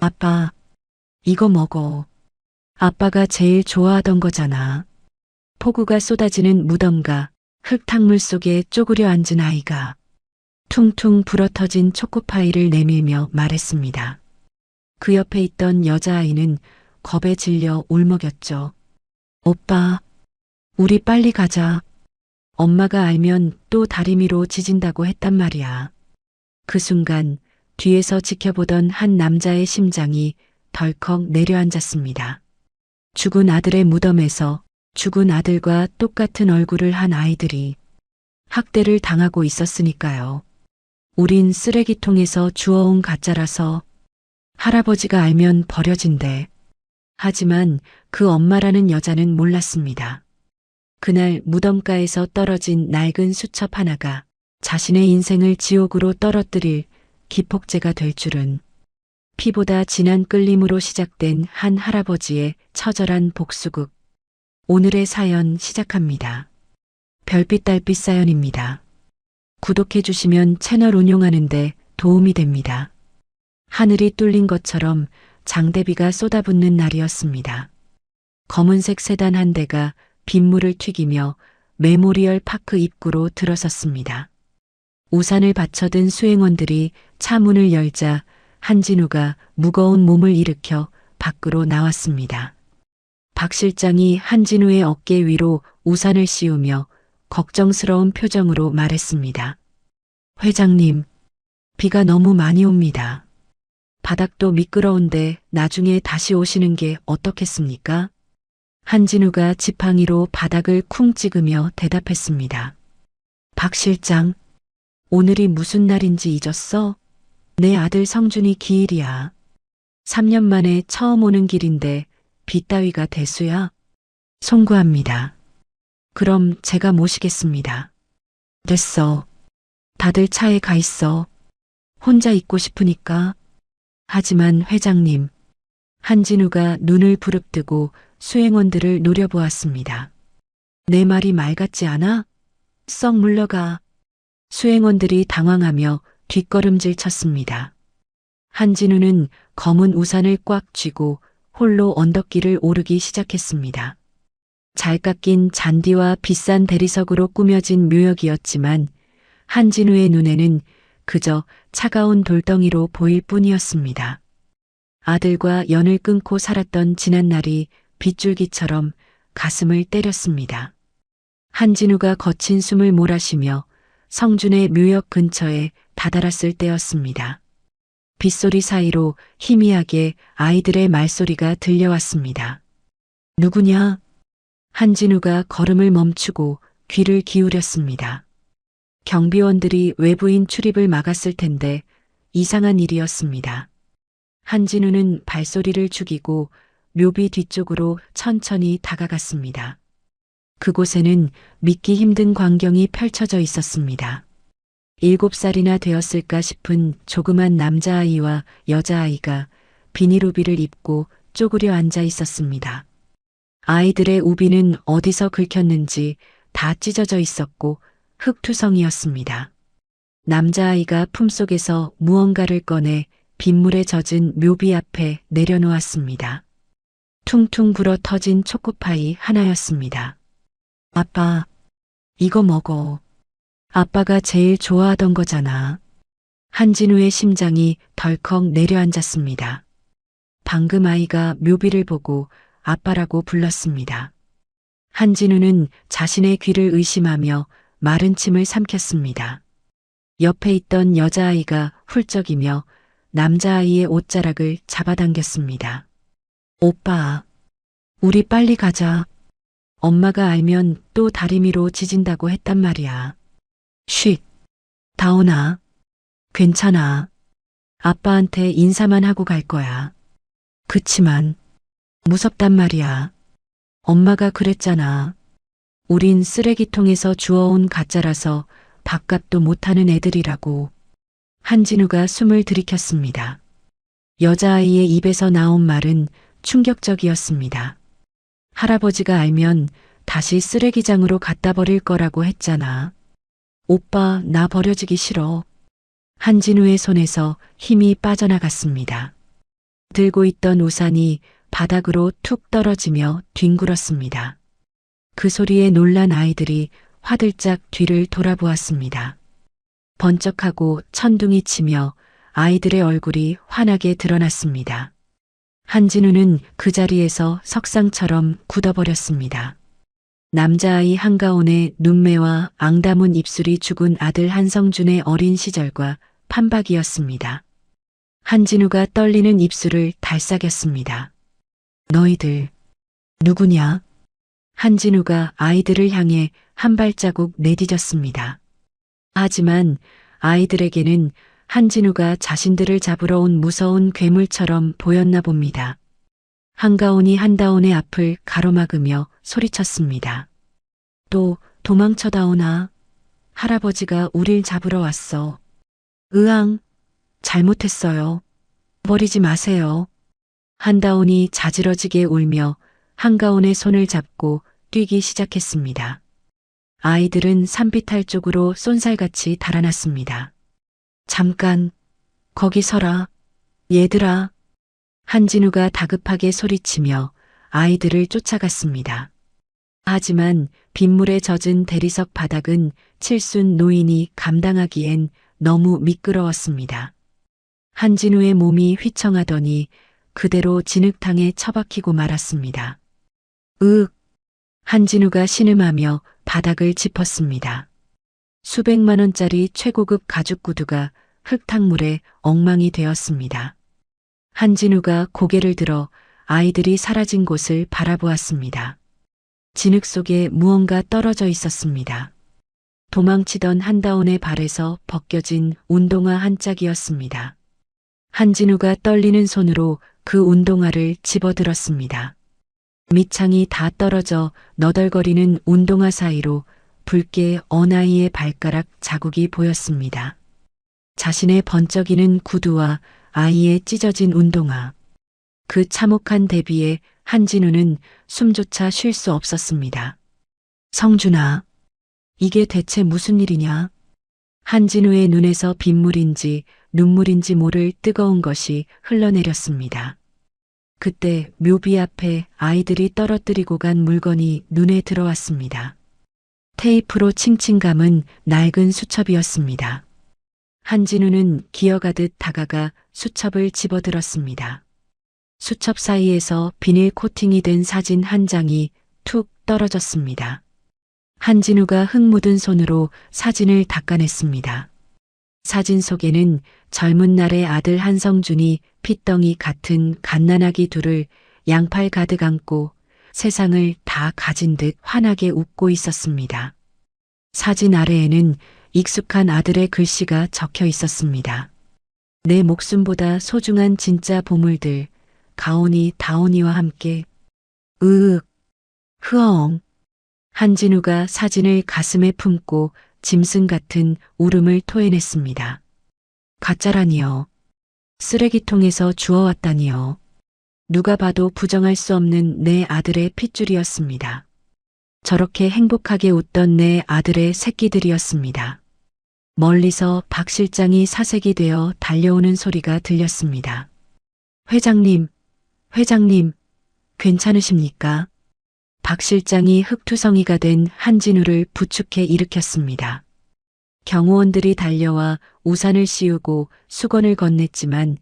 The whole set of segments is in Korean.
아빠, 이거 먹어. 아빠가 제일 좋아하던 거잖아. 폭우가 쏟아지는 무덤가 흙탕물 속에 쪼그려 앉은 아이가 퉁퉁 불어터진 초코파이를 내밀며 말했습니다. 그 옆에 있던 여자아이는 겁에 질려 울먹였죠. 오빠, 우리 빨리 가자. 엄마가 알면 또 다리미로 지진다고 했단 말이야. 그 순간 뒤에서 지켜보던 한 남자의 심장이 덜컥 내려앉았습니다. 죽은 아들의 무덤에서 죽은 아들과 똑같은 얼굴을 한 아이들이 학대를 당하고 있었으니까요. 우린 쓰레기통에서 주워온 가짜라서 할아버지가 알면 버려진대. 하지만 그 엄마라는 여자는 몰랐습니다. 그날 무덤가에서 떨어진 낡은 수첩 하나가 자신의 인생을 지옥으로 떨어뜨릴 기폭제가 될 줄은. 피보다 진한 끌림으로 시작된 한 할아버지의 처절한 복수극. 오늘의 사연 시작합니다. 별빛 달빛 사연입니다. 구독해 주시면 채널 운용하는데 도움이 됩니다. 하늘이 뚫린 것처럼 장대비가 쏟아붓는 날이었습니다. 검은색 세단 한 대가 빗물을 튀기며 메모리얼 파크 입구로 들어섰습니다. 우산을 받쳐든 수행원들이 차 문을 열자 한진우가 무거운 몸을 일으켜 밖으로 나왔습니다. 박 실장이 한진우의 어깨 위로 우산을 씌우며 걱정스러운 표정으로 말했습니다. 회장님, 비가 너무 많이 옵니다. 바닥도 미끄러운데 나중에 다시 오시는 게 어떻겠습니까? 한진우가 지팡이로 바닥을 쿵 찍으며 대답했습니다. 박 실장, 오늘이 무슨 날인지 잊었어? 내 아들 성준이 기일이야. 3년 만에 처음 오는 길인데 비 따위가 대수야? 송구합니다. 그럼 제가 모시겠습니다. 됐어. 다들 차에 가 있어. 혼자 있고 싶으니까. 하지만 회장님, 한진우가 눈을 부릅뜨고 수행원들을 노려보았습니다. 내 말이 말 같지 않아? 썩 물러가. 수행원들이 당황하며 뒷걸음질 쳤습니다. 한진우는 검은 우산을 꽉 쥐고 홀로 언덕길을 오르기 시작했습니다. 잘 깎인 잔디와 비싼 대리석으로 꾸며진 묘역이었지만 한진우의 눈에는 그저 차가운 돌덩이로 보일 뿐이었습니다. 아들과 연을 끊고 살았던 지난날이 빗줄기처럼 가슴을 때렸습니다. 한진우가 거친 숨을 몰아쉬며 성준의 묘역 근처에 다다랐을 때였습니다. 빗소리 사이로 희미하게 아이들의 말소리가 들려왔습니다. 누구냐? 한진우가 걸음을 멈추고 귀를 기울였습니다. 경비원들이 외부인 출입을 막았을 텐데 이상한 일이었습니다. 한진우는 발소리를 죽이고 묘비 뒤쪽으로 천천히 다가갔습니다. 그곳에는 믿기 힘든 광경이 펼쳐져 있었습니다. 7살이나 되었을까 싶은 조그만 남자아이와 여자아이가 비닐우비를 입고 쪼그려 앉아 있었습니다. 아이들의 우비는 어디서 긁혔는지 다 찢어져 있었고 흙투성이었습니다. 남자아이가 품속에서 무언가를 꺼내 빗물에 젖은 묘비 앞에 내려놓았습니다. 퉁퉁 불어 터진 초코파이 하나였습니다. 아빠, 이거 먹어. 아빠가 제일 좋아하던 거잖아. 한진우의 심장이 덜컥 내려앉았습니다. 방금 아이가 묘비를 보고 아빠라고 불렀습니다. 한진우는 자신의 귀를 의심하며 마른 침을 삼켰습니다. 옆에 있던 여자아이가 훌쩍이며 남자아이의 옷자락을 잡아당겼습니다. 오빠, 우리 빨리 가자. 엄마가 알면 또 다리미로 지진다고 했단 말이야. 쉿, 다온아. 괜찮아. 아빠한테 인사만 하고 갈 거야. 그치만 무섭단 말이야. 엄마가 그랬잖아. 우린 쓰레기통에서 주워온 가짜라서 밥값도 못하는 애들이라고. 한진우가 숨을 들이켰습니다. 여자아이의 입에서 나온 말은 충격적이었습니다. 할아버지가 알면 다시 쓰레기장으로 갖다 버릴 거라고 했잖아. 오빠, 나 버려지기 싫어. 한진우의 손에서 힘이 빠져나갔습니다. 들고 있던 우산이 바닥으로 툭 떨어지며 뒹굴었습니다. 그 소리에 놀란 아이들이 화들짝 뒤를 돌아보았습니다. 번쩍하고 천둥이 치며 아이들의 얼굴이 환하게 드러났습니다. 한진우는 그 자리에서 석상처럼 굳어버렸습니다. 남자아이 한가온의 눈매와 앙다문 입술이 죽은 아들 한성준의 어린 시절과 판박이었습니다. 한진우가 떨리는 입술을 달싹였습니다. 너희들 누구냐? 한진우가 아이들을 향해 한 발자국 내디뎠습니다. 하지만 아이들에게는 한진우가 자신들을 잡으러 온 무서운 괴물처럼 보였나 봅니다. 한가온이 한다온의 앞을 가로막으며 소리쳤습니다. 또 도망쳐다오나? 할아버지가 우릴 잡으러 왔어. 으앙, 잘못했어요. 버리지 마세요. 한다온이 자지러지게 울며 한가온의 손을 잡고 뛰기 시작했습니다. 아이들은 산비탈 쪽으로 쏜살같이 달아났습니다. 잠깐, 거기 서라. 얘들아. 한진우가 다급하게 소리치며 아이들을 쫓아갔습니다. 하지만 빗물에 젖은 대리석 바닥은 칠순 노인이 감당하기엔 너무 미끄러웠습니다. 한진우의 몸이 휘청하더니 그대로 진흙탕에 처박히고 말았습니다. 으윽! 한진우가 신음하며 바닥을 짚었습니다. 수백만 원짜리 최고급 가죽 구두가 흙탕물에 엉망이 되었습니다. 한진우가 고개를 들어 아이들이 사라진 곳을 바라보았습니다. 진흙 속에 무언가 떨어져 있었습니다. 도망치던 한다온의 발에서 벗겨진 운동화 한 짝이었습니다. 한진우가 떨리는 손으로 그 운동화를 집어들었습니다. 밑창이 다 떨어져 너덜거리는 운동화 사이로 붉게 어나이의 발가락 자국이 보였습니다. 자신의 번쩍이는 구두와 아이의 찢어진 운동화. 그 참혹한 대비에 한진우는 숨조차 쉴 수 없었습니다. 성준아, 이게 대체 무슨 일이냐? 한진우의 눈에서 빗물인지 눈물인지 모를 뜨거운 것이 흘러내렸습니다. 그때 묘비 앞에 아이들이 떨어뜨리고 간 물건이 눈에 들어왔습니다. 테이프로 칭칭 감은 낡은 수첩이었습니다. 한진우는 기어가듯 다가가 수첩을 집어들었습니다. 수첩 사이에서 비닐 코팅이 된 사진 한 장이 툭 떨어졌습니다. 한진우가 흙 묻은 손으로 사진을 닦아냈습니다. 사진 속에는 젊은 날의 아들 한성준이 핏덩이 같은 갓난아기 둘을 양팔 가득 안고 세상을 다 가진 듯 환하게 웃고 있었습니다. 사진 아래에는 익숙한 아들의 글씨가 적혀 있었습니다. 내 목숨보다 소중한 진짜 보물들, 가온이 다온이와 함께. 으윽, 흐엉. 한진우가 사진을 가슴에 품고 짐승 같은 울음을 토해냈습니다. 가짜라니요. 쓰레기통에서 주워왔다니요. 누가 봐도 부정할 수 없는 내 아들의 핏줄이었습니다. 저렇게 행복하게 웃던 내 아들의 새끼들이었습니다. 멀리서 박 실장이 사색이 되어 달려오는 소리가 들렸습니다. 회장님, 회장님, 괜찮으십니까? 박 실장이 흙투성이가 된 한진우를 부축해 일으켰습니다. 경호원들이 달려와 우산을 씌우고 수건을 건넸지만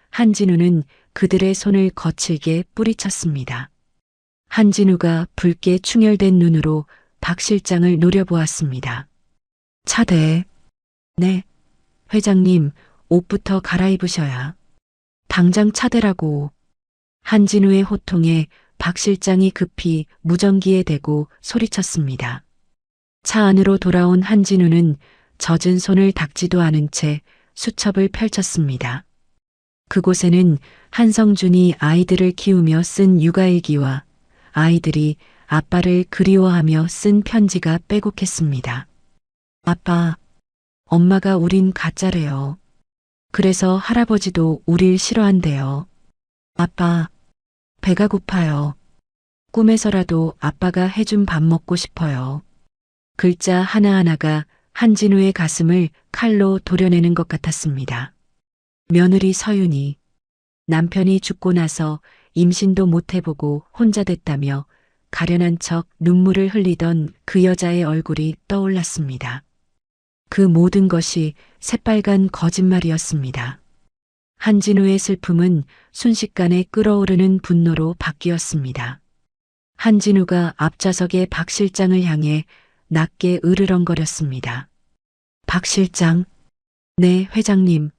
한진우는 그들의 손을 거칠게 뿌리쳤습니다. 한진우가 붉게 충혈된 눈으로 박 실장을 노려보았습니다. 차대. 네. 회장님, 옷부터 갈아입으셔야. 당장 차대라고. 한진우의 호통에 박 실장이 급히 무전기에 대고 소리쳤습니다. 차 안으로 돌아온 한진우는 젖은 손을 닦지도 않은 채 수첩을 펼쳤습니다. 그곳에는 한성준이 아이들을 키우며 쓴 육아일기와 아이들이 아빠를 그리워하며 쓴 편지가 빼곡했습니다. 아빠, 엄마가 우린 가짜래요. 그래서 할아버지도 우릴 싫어한대요. 아빠, 배가 고파요. 꿈에서라도 아빠가 해준 밥 먹고 싶어요. 글자 하나하나가 한진우의 가슴을 칼로 도려내는 것 같았습니다. 며느리 서윤이, 남편이 죽고 나서 임신도 못 해보고 혼자 됐다며 가련한 척 눈물을 흘리던 그 여자의 얼굴이 떠올랐습니다. 그 모든 것이 새빨간 거짓말이었습니다. 한진우의 슬픔은 순식간에 끓어오르는 분노로 바뀌었습니다. 한진우가 앞좌석의 박 실장을 향해 낮게 으르렁거렸습니다. 박 실장, 네, 회장님.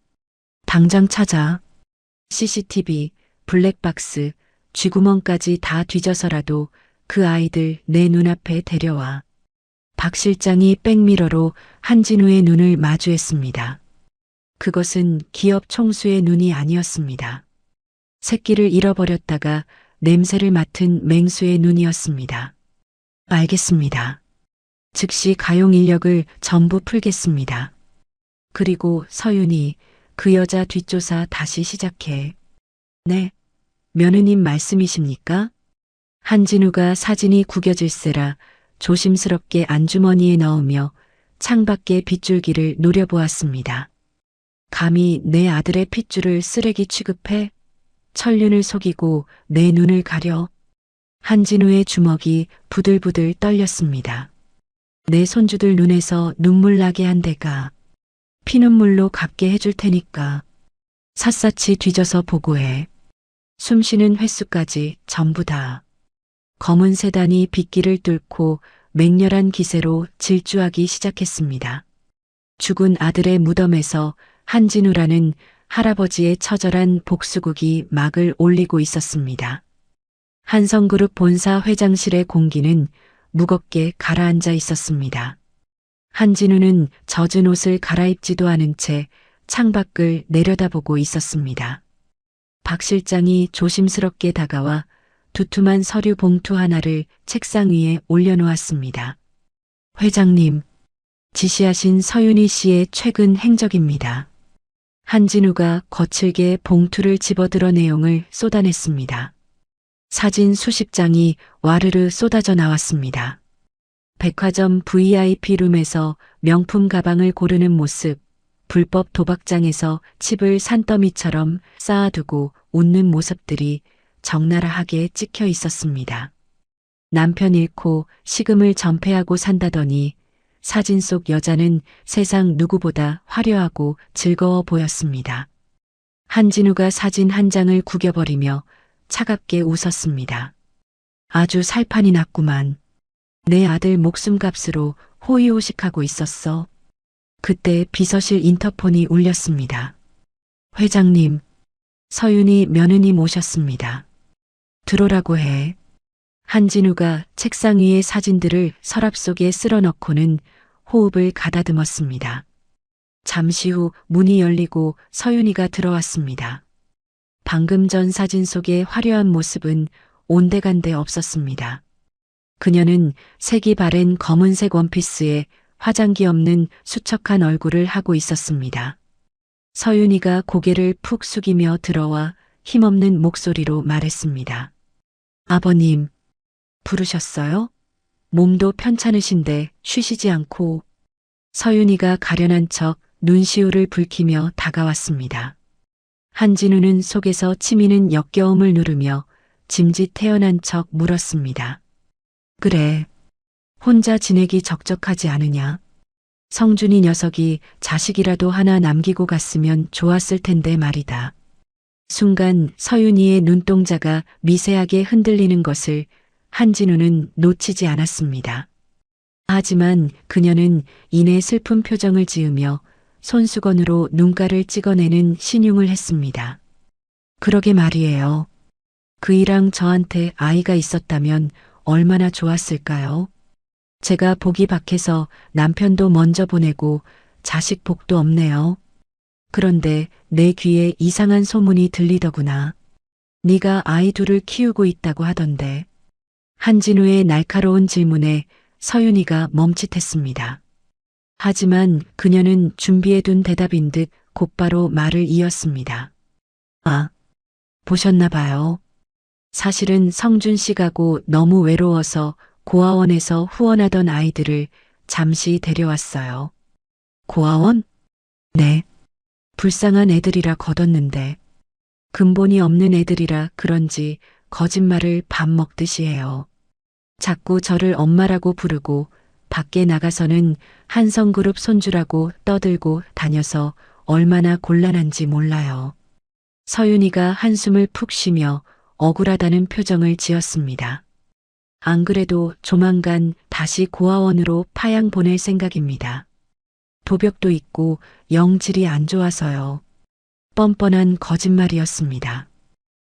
당장 찾아. CCTV, 블랙박스, 쥐구멍까지 다 뒤져서라도 그 아이들 내 눈앞에 데려와. 박 실장이 백미러로 한진우의 눈을 마주했습니다. 그것은 기업 총수의 눈이 아니었습니다. 새끼를 잃어버렸다가 냄새를 맡은 맹수의 눈이었습니다. 알겠습니다. 즉시 가용 인력을 전부 풀겠습니다. 그리고 서윤이 그 여자 뒷조사 다시 시작해. 네, 며느님 말씀이십니까? 한진우가 사진이 구겨질세라 조심스럽게 안주머니에 넣으며 창밖의 빗줄기를 노려보았습니다. 감히 내 아들의 핏줄을 쓰레기 취급해? 천륜을 속이고 내 눈을 가려? 한진우의 주먹이 부들부들 떨렸습니다. 내 손주들 눈에서 눈물 나게 한 데가 피눈물로 갚게 해줄 테니까 샅샅이 뒤져서 보고해. 숨쉬는 횟수까지 전부 다. 검은 세단이 빗길을 뚫고 맹렬한 기세로 질주하기 시작했습니다. 죽은 아들의 무덤에서 한진우라는 할아버지의 처절한 복수국이 막을 올리고 있었습니다. 한성그룹 본사 회장실의 공기는 무겁게 가라앉아 있었습니다. 한진우는 젖은 옷을 갈아입지도 않은 채 창밖을 내려다보고 있었습니다. 박 실장이 조심스럽게 다가와 두툼한 서류 봉투 하나를 책상 위에 올려놓았습니다. 회장님, 지시하신 서윤희 씨의 최근 행적입니다. 한진우가 거칠게 봉투를 집어들어 내용을 쏟아냈습니다. 사진 수십 장이 와르르 쏟아져 나왔습니다. 백화점 VIP룸에서 명품 가방을 고르는 모습, 불법 도박장에서 칩을 산더미처럼 쌓아두고 웃는 모습들이 적나라하게 찍혀 있었습니다. 남편 잃고 식음을 전폐하고 산다더니 사진 속 여자는 세상 누구보다 화려하고 즐거워 보였습니다. 한진우가 사진 한 장을 구겨버리며 차갑게 웃었습니다. 아주 살판이 났구만. 내 아들 목숨값으로 호의호식하고 있었어. 그때 비서실 인터폰이 울렸습니다. 회장님, 서윤이 며느님 오셨습니다. 들어오라고 해. 한진우가 책상 위의 사진들을 서랍 속에 쓸어 넣고는 호흡을 가다듬었습니다. 잠시 후 문이 열리고 서윤이가 들어왔습니다. 방금 전 사진 속의 화려한 모습은 온데간데 없었습니다. 그녀는 색이 바랜 검은색 원피스에 화장기 없는 수척한 얼굴을 하고 있었습니다. 서윤이가 고개를 푹 숙이며 들어와 힘없는 목소리로 말했습니다. 아버님, 부르셨어요? 몸도 편찮으신데 쉬시지 않고. 서윤이가 가련한 척 눈시울을 붉히며 다가왔습니다. 한진우는 속에서 치미는 역겨움을 누르며 짐짓 태어난 척 물었습니다. 그래, 혼자 지내기 적적하지 않으냐? 성준이 녀석이 자식이라도 하나 남기고 갔으면 좋았을 텐데 말이다. 순간 서윤이의 눈동자가 미세하게 흔들리는 것을 한진우는 놓치지 않았습니다. 하지만 그녀는 이내 슬픈 표정을 지으며 손수건으로 눈가를 찍어내는 신용을 했습니다. 그러게 말이에요. 그이랑 저한테 아이가 있었다면 얼마나 좋았을까요? 제가 복이 박해서 남편도 먼저 보내고 자식 복도 없네요. 그런데 내 귀에 이상한 소문이 들리더구나. 네가 아이 둘을 키우고 있다고 하던데. 한진우의 날카로운 질문에 서윤이가 멈칫했습니다. 하지만 그녀는 준비해둔 대답인 듯 곧바로 말을 이었습니다. 아, 보셨나 봐요. 사실은 성준 씨 가고 너무 외로워서 고아원에서 후원하던 아이들을 잠시 데려왔어요. 고아원? 네. 불쌍한 애들이라 거뒀는데 근본이 없는 애들이라 그런지 거짓말을 밥 먹듯이 해요. 자꾸 저를 엄마라고 부르고 밖에 나가서는 한성그룹 손주라고 떠들고 다녀서 얼마나 곤란한지 몰라요. 서윤이가 한숨을 푹 쉬며 억울하다는 표정을 지었습니다. 안 그래도 조만간 다시 고아원으로 파양 보낼 생각입니다. 도벽도 있고 영질이 안 좋아서요. 뻔뻔한 거짓말이었습니다.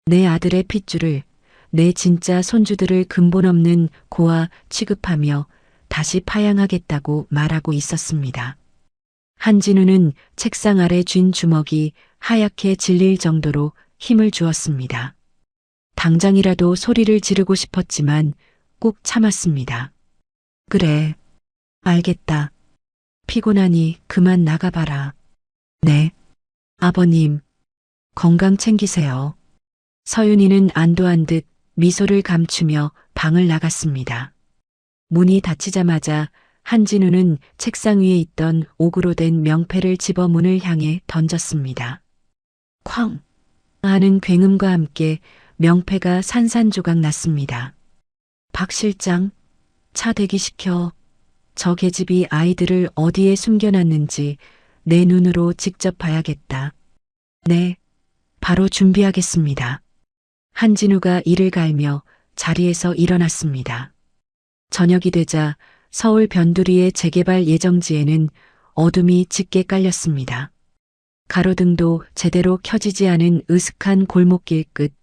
내 아들의 핏줄을, 내 진짜 손주들을 근본 없는 고아 취급하며 다시 파양하겠다고 말하고 있었습니다. 한진우는 책상 아래 쥔 주먹이 하얗게 질릴 정도로 힘을 주었습니다. 당장이라도 소리를 지르고 싶었지만 꾹 참았습니다. 그래, 알겠다. 피곤하니 그만 나가봐라. 네. 아버님, 건강 챙기세요. 서윤이는 안도한 듯 미소를 감추며 방을 나갔습니다. 문이 닫히자마자 한진우는 책상 위에 있던 옥으로 된 명패를 집어 문을 향해 던졌습니다. 쾅! 하는 굉음과 함께 명패가 산산조각 났습니다. 박 실장, 차 대기시켜. 저 계집이 아이들을 어디에 숨겨놨는지 내 눈으로 직접 봐야겠다. 네, 바로 준비하겠습니다. 한진우가 이를 갈며 자리에서 일어났습니다. 저녁이 되자 서울 변두리의 재개발 예정지에는 어둠이 짙게 깔렸습니다. 가로등도 제대로 켜지지 않은 으슥한 골목길 끝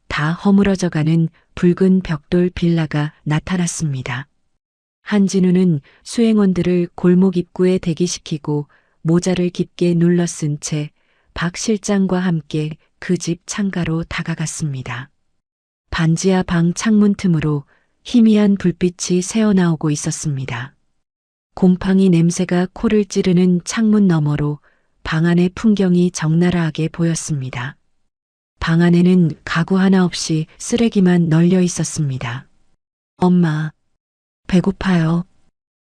다 허물어져가는 붉은 벽돌 빌라가 나타났습니다. 한진우는 수행원들을 골목 입구에 대기시키고 모자를 깊게 눌러 쓴 채 박 실장과 함께 그 집 창가로 다가갔습니다. 반지하 방 창문 틈으로 희미한 불빛이 새어나오고 있었습니다. 곰팡이 냄새가 코를 찌르는 창문 너머로 방 안의 풍경이 적나라하게 보였습니다. 방 안에는 가구 하나 없이 쓰레기만 널려 있었습니다. 엄마, 배고파요.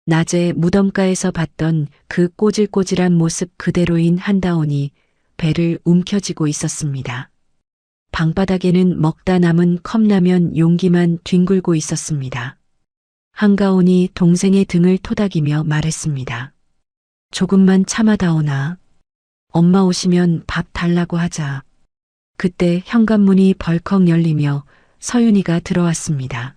낮에 무덤가에서 봤던 그 꼬질꼬질한 모습 그대로인 한다온이 배를 움켜쥐고 있었습니다. 방바닥에는 먹다 남은 컵라면 용기만 뒹굴고 있었습니다. 한가온이 동생의 등을 토닥이며 말했습니다. 조금만 참아다오나. 엄마 오시면 밥 달라고 하자. 그때 현관문이 벌컥 열리며 서윤이가 들어왔습니다.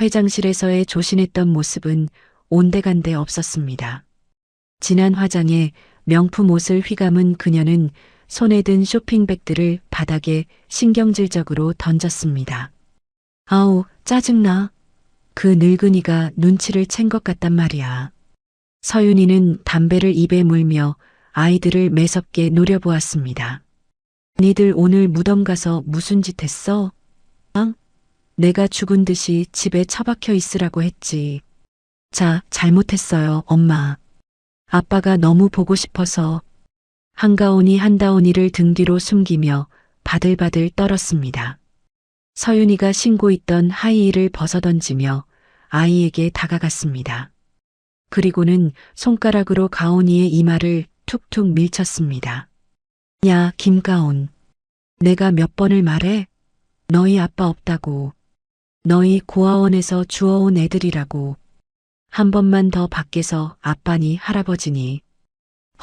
회장실에서의 조신했던 모습은 온데간데 없었습니다. 진한 화장에 명품 옷을 휘감은 그녀는 손에 든 쇼핑백들을 바닥에 신경질적으로 던졌습니다. 아우, 짜증나. 그 늙은이가 눈치를 챈 것 같단 말이야. 서윤이는 담배를 입에 물며 아이들을 매섭게 노려보았습니다. 니들 오늘 무덤 가서 무슨 짓 했어? 응? 내가 죽은 듯이 집에 처박혀 있으라고 했지. 자, 잘못했어요, 엄마. 아빠가 너무 보고 싶어서. 한가온이 한다온이를 등 뒤로 숨기며 바들바들 떨었습니다. 서윤이가 신고 있던 하이힐을 벗어던지며 아이에게 다가갔습니다. 그리고는 손가락으로 가온이의 이마를 툭툭 밀쳤습니다. 야, 김가온. 내가 몇 번을 말해? 너희 아빠 없다고. 너희 고아원에서 주워온 애들이라고. 한 번만 더 밖에서 아빠니 할아버지니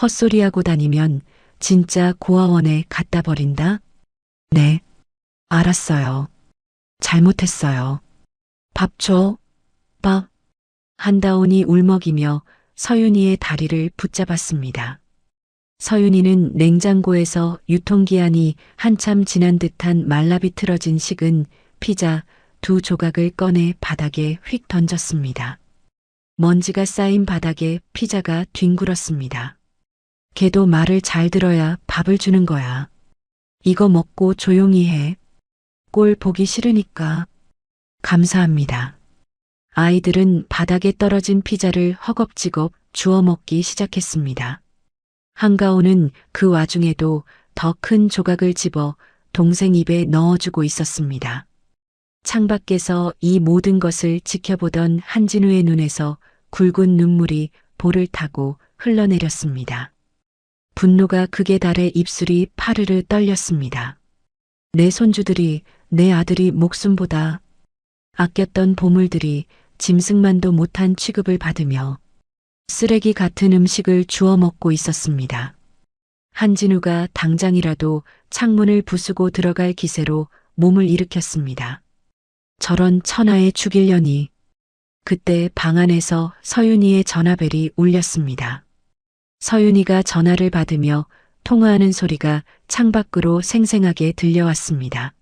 헛소리하고 다니면 진짜 고아원에 갖다 버린다? 네, 알았어요. 잘못했어요. 밥 줘. 밥. 한다온이 울먹이며 서윤이의 다리를 붙잡았습니다. 서윤이는 냉장고에서 유통기한이 한참 지난 듯한 말라비틀어진 식은 피자 2조각을 꺼내 바닥에 휙 던졌습니다. 먼지가 쌓인 바닥에 피자가 뒹굴었습니다. 걔도 말을 잘 들어야 밥을 주는 거야. 이거 먹고 조용히 해. 꼴 보기 싫으니까. 감사합니다. 아이들은 바닥에 떨어진 피자를 허겁지겁 주워 먹기 시작했습니다. 한가온은 그 와중에도 더 큰 조각을 집어 동생 입에 넣어주고 있었습니다. 창밖에서 이 모든 것을 지켜보던 한진우의 눈에서 굵은 눈물이 볼을 타고 흘러내렸습니다. 분노가 극에 달해 입술이 파르르 떨렸습니다. 내 손주들이 내 아들이 목숨보다 아꼈던 보물들이 짐승만도 못한 취급을 받으며 쓰레기 같은 음식을 주워 먹고 있었습니다. 한진우가 당장이라도 창문을 부수고 들어갈 기세로 몸을 일으켰습니다. 저런 천하에 죽이려니. 그때 방 안에서 서윤이의 전화벨이 울렸습니다. 서윤이가 전화를 받으며 통화하는 소리가 창밖으로 생생하게 들려왔습니다.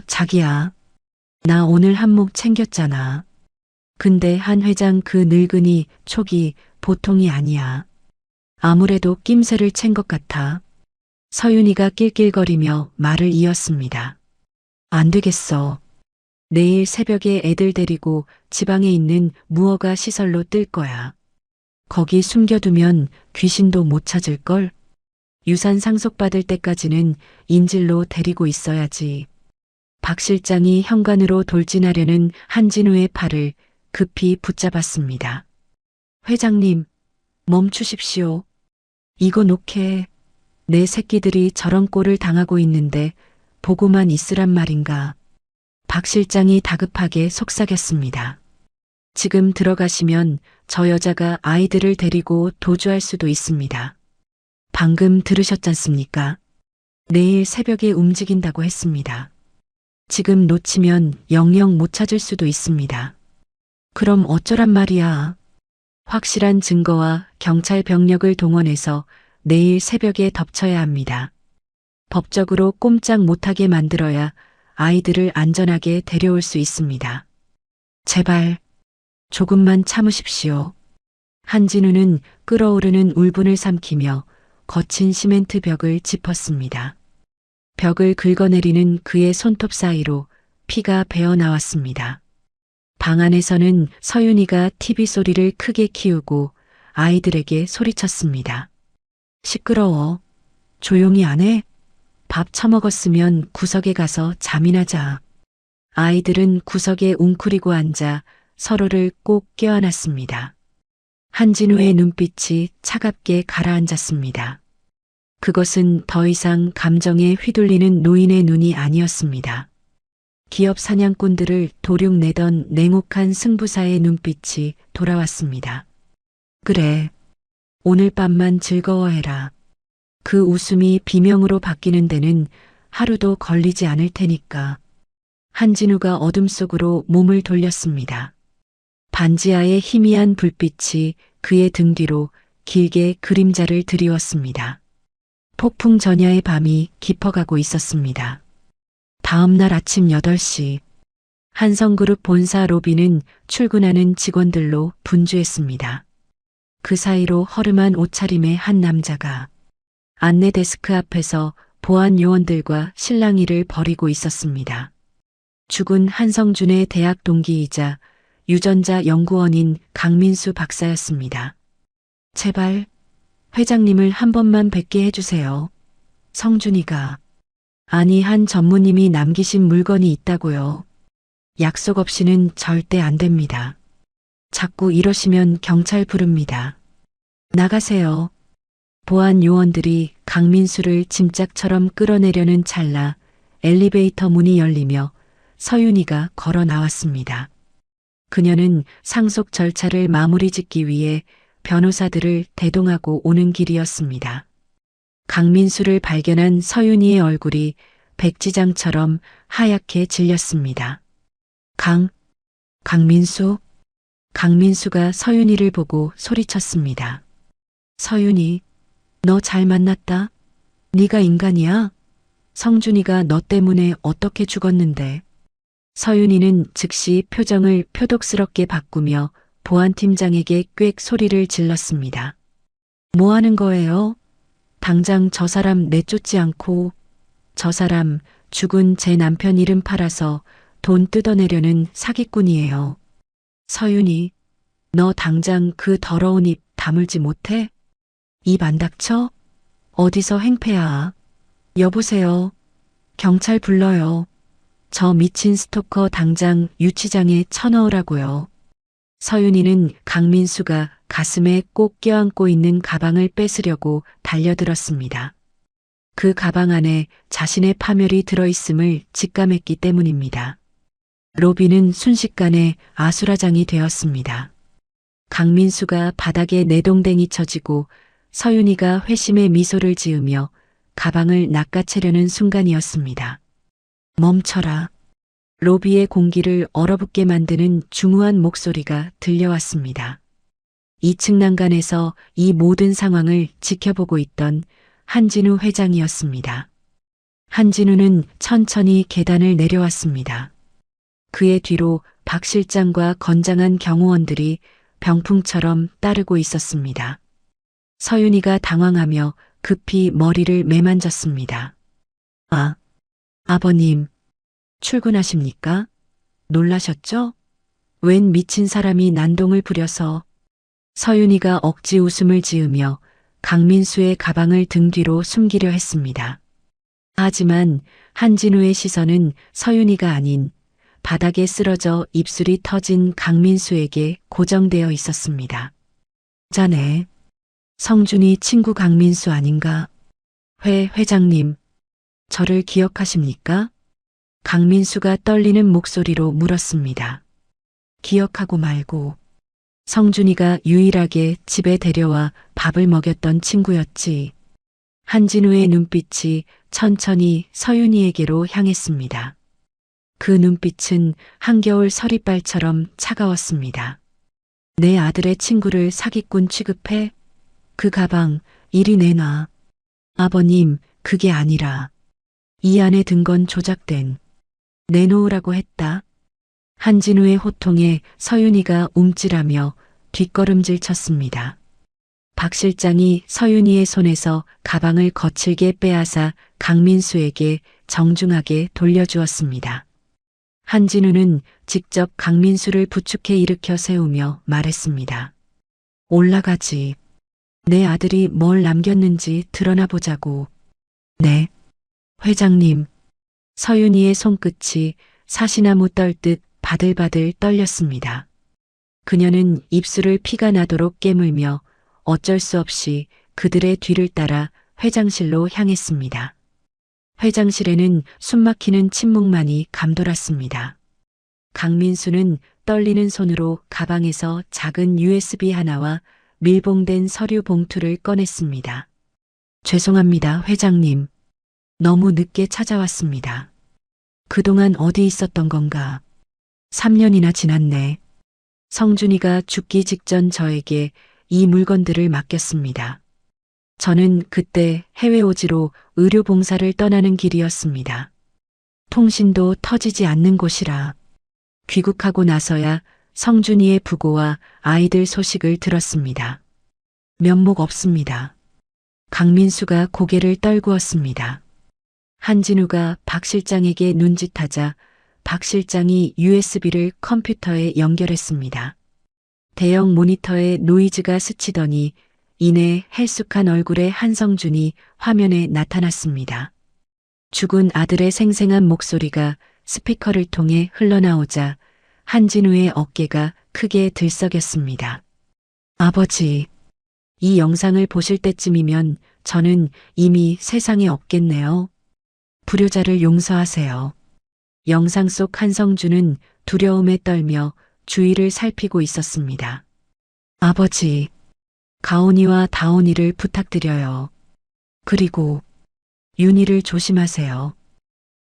자기야. 나 오늘 한몫 챙겼잖아. 근데 한 회장 그 늙은이 촉이 보통이 아니야. 아무래도 낌새를 챈 것 같아. 서윤이가 낄낄거리며 말을 이었습니다. 안 되겠어. 내일 새벽에 애들 데리고 지방에 있는 무허가 시설로 뜰 거야. 거기 숨겨두면 귀신도 못 찾을걸? 유산 상속받을 때까지는 인질로 데리고 있어야지. 박 실장이 현관으로 돌진하려는 한진우의 팔을 급히 붙잡았습니다. 회장님, 멈추십시오. 이거 놓게. 내 새끼들이 저런 꼴을 당하고 있는데 보고만 있으란 말인가. 박 실장이 다급하게 속삭였습니다. 지금 들어가시면 저 여자가 아이들을 데리고 도주할 수도 있습니다. 방금 들으셨잖습니까? 내일 새벽에 움직인다고 했습니다. 지금 놓치면 영영 못 찾을 수도 있습니다. 그럼 어쩌란 말이야. 확실한 증거와 경찰 병력을 동원해서 내일 새벽에 덮쳐야 합니다. 법적으로 꼼짝 못하게 만들어야 아이들을 안전하게 데려올 수 있습니다. 제발 조금만 참으십시오. 한진우는 끓어오르는 울분을 삼키며 거친 시멘트 벽을 짚었습니다. 벽을 긁어내리는 그의 손톱 사이로 피가 배어 나왔습니다. 방 안에서는 서윤이가 TV 소리를 크게 키우고 아이들에게 소리쳤습니다. 시끄러워. 조용히 안 해? 밥 처먹었으면 구석에 가서 잠이나 자. 아이들은 구석에 웅크리고 앉아 서로를 꼭 껴안았습니다. 한진우의 눈빛이 차갑게 가라앉았습니다. 그것은 더 이상 감정에 휘둘리는 노인의 눈이 아니었습니다. 기업 사냥꾼들을 도륙내던 냉혹한 승부사의 눈빛이 돌아왔습니다. 그래. 오늘 밤만 즐거워해라. 그 웃음이 비명으로 바뀌는 데는 하루도 걸리지 않을 테니까. 한진우가 어둠 속으로 몸을 돌렸습니다. 반지하의 희미한 불빛이 그의 등 뒤로 길게 그림자를 드리웠습니다. 폭풍 전야의 밤이 깊어가고 있었습니다. 다음 날 아침 8시 한성그룹 본사 로비는 출근하는 직원들로 분주했습니다. 그 사이로 허름한 옷차림의 한 남자가 안내 데스크 앞에서 보안 요원들과 실랑이를 벌이고 있었습니다. 죽은 한성준의 대학 동기이자 유전자 연구원인 강민수 박사였습니다. 제발 회장님을 한 번만 뵙게 해주세요. 성준이가. 아니, 한 전무님이 남기신 물건이 있다고요. 약속 없이는 절대 안 됩니다. 자꾸 이러시면 경찰 부릅니다. 나가세요. 보안 요원들이 강민수를 짐짝처럼 끌어내려는 찰나 엘리베이터 문이 열리며 서윤이가 걸어 나왔습니다. 그녀는 상속 절차를 마무리 짓기 위해 변호사들을 대동하고 오는 길이었습니다. 강민수를 발견한 서윤이의 얼굴이 백지장처럼 하얗게 질렸습니다. 강민수? 강민수가 서윤이를 보고 소리쳤습니다. 서윤이, 너 잘 만났다. 네가 인간이야? 성준이가 너 때문에 어떻게 죽었는데. 서윤이는 즉시 표정을 표독스럽게 바꾸며 보안팀장에게 꽥 소리를 질렀습니다. 뭐 하는 거예요? 당장 저 사람 내쫓지 않고. 저 사람 죽은 제 남편 이름 팔아서 돈 뜯어내려는 사기꾼이에요. 서윤이, 너 당장 그 더러운 입 다물지 못해? 입 안 닥쳐? 어디서 행패야? 여보세요. 경찰 불러요. 저 미친 스토커 당장 유치장에 쳐넣으라고요. 서윤이는 강민수가 가슴에 꼭 껴안고 있는 가방을 뺏으려고 달려들었습니다. 그 가방 안에 자신의 파멸이 들어있음을 직감했기 때문입니다. 로비는 순식간에 아수라장이 되었습니다. 강민수가 바닥에 내동댕이 쳐지고 서윤이가 회심의 미소를 지으며 가방을 낚아채려는 순간이었습니다. 멈춰라. 로비의 공기를 얼어붙게 만드는 중후한 목소리가 들려왔습니다. 2층 난간에서 이 모든 상황을 지켜보고 있던 한진우 회장이었습니다. 한진우는 천천히 계단을 내려왔습니다. 그의 뒤로 박 실장과 건장한 경호원들이 병풍처럼 따르고 있었습니다. 서윤이가 당황하며 급히 머리를 매만졌습니다. 아, 아버님, 출근하십니까? 놀라셨죠? 웬 미친 사람이 난동을 부려서. 서윤이가 억지 웃음을 지으며 강민수의 가방을 등 뒤로 숨기려 했습니다. 하지만 한진우의 시선은 서윤이가 아닌 바닥에 쓰러져 입술이 터진 강민수에게 고정되어 있었습니다. 자네, 성준이 친구 강민수 아닌가? 회장님, 저를 기억하십니까? 강민수가 떨리는 목소리로 물었습니다. 기억하고 말고. 성준이가 유일하게 집에 데려와 밥을 먹였던 친구였지. 한진우의 눈빛이 천천히 서윤이에게로 향했습니다. 그 눈빛은 한겨울 서리빨처럼 차가웠습니다. 내 아들의 친구를 사기꾼 취급해? 그 가방 이리 내놔. 아버님, 그게 아니라 이 안에 든 건 조작된. 내놓으라고 했다. 한진우의 호통에 서윤이가 움찔하며 뒷걸음질 쳤습니다. 박 실장이 서윤이의 손에서 가방을 거칠게 빼앗아 강민수에게 정중하게 돌려주었습니다. 한진우는 직접 강민수를 부축해 일으켜 세우며 말했습니다. 올라가지. 내 아들이 뭘 남겼는지 드러나 보자고. 네. 회장님. 서윤이의 손끝이 사시나무 떨듯 바들바들 떨렸습니다. 그녀는 입술을 피가 나도록 깨물며 어쩔 수 없이 그들의 뒤를 따라 회장실로 향했습니다. 회장실에는 숨막히는 침묵만이 감돌았습니다. 강민수는 떨리는 손으로 가방에서 작은 USB 하나와 밀봉된 서류 봉투를 꺼냈습니다. 죄송합니다, 회장님. 너무 늦게 찾아왔습니다. 그동안 어디 있었던 건가? 3년이나 지났네. 성준이가 죽기 직전 저에게 이 물건들을 맡겼습니다. 저는 그때 해외 오지로 의료 봉사를 떠나는 길이었습니다. 통신도 터지지 않는 곳이라. 귀국하고 나서야 성준이의 부고와 아이들 소식을 들었습니다. 면목 없습니다. 강민수가 고개를 떨구었습니다. 한진우가 박 실장에게 눈짓하자 박 실장이 USB를 컴퓨터에 연결했습니다. 대형 모니터에 노이즈가 스치더니 이내 헬쑥한 얼굴의 한성준이 화면에 나타났습니다. 죽은 아들의 생생한 목소리가 스피커를 통해 흘러나오자 한진우의 어깨가 크게 들썩였습니다. 아버지, 이 영상을 보실 때쯤이면 저는 이미 세상에 없겠네요. 불효자를 용서하세요. 영상 속 한성준은 두려움에 떨며 주위를 살피고 있었습니다. 아버지, 가온이와 다온이를 부탁드려요. 그리고 윤희를 조심하세요.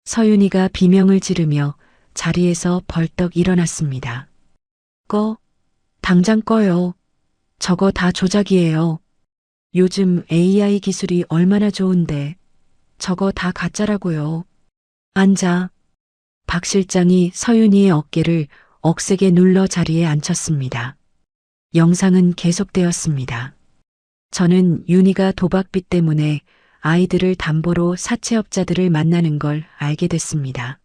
서윤이가 비명을 지르며 자리에서 벌떡 일어났습니다. 당장 꺼요. 저거 다 조작이에요. 요즘 AI 기술이 얼마나 좋은데 저거 다 가짜라고요. 앉아. 박 실장이 서윤이의 어깨를 억세게 눌러 자리에 앉혔습니다. 영상은 계속되었습니다. 저는 윤희가 도박빚 때문에 아이들을 담보로 사채업자들을 만나는 걸 알게 됐습니다.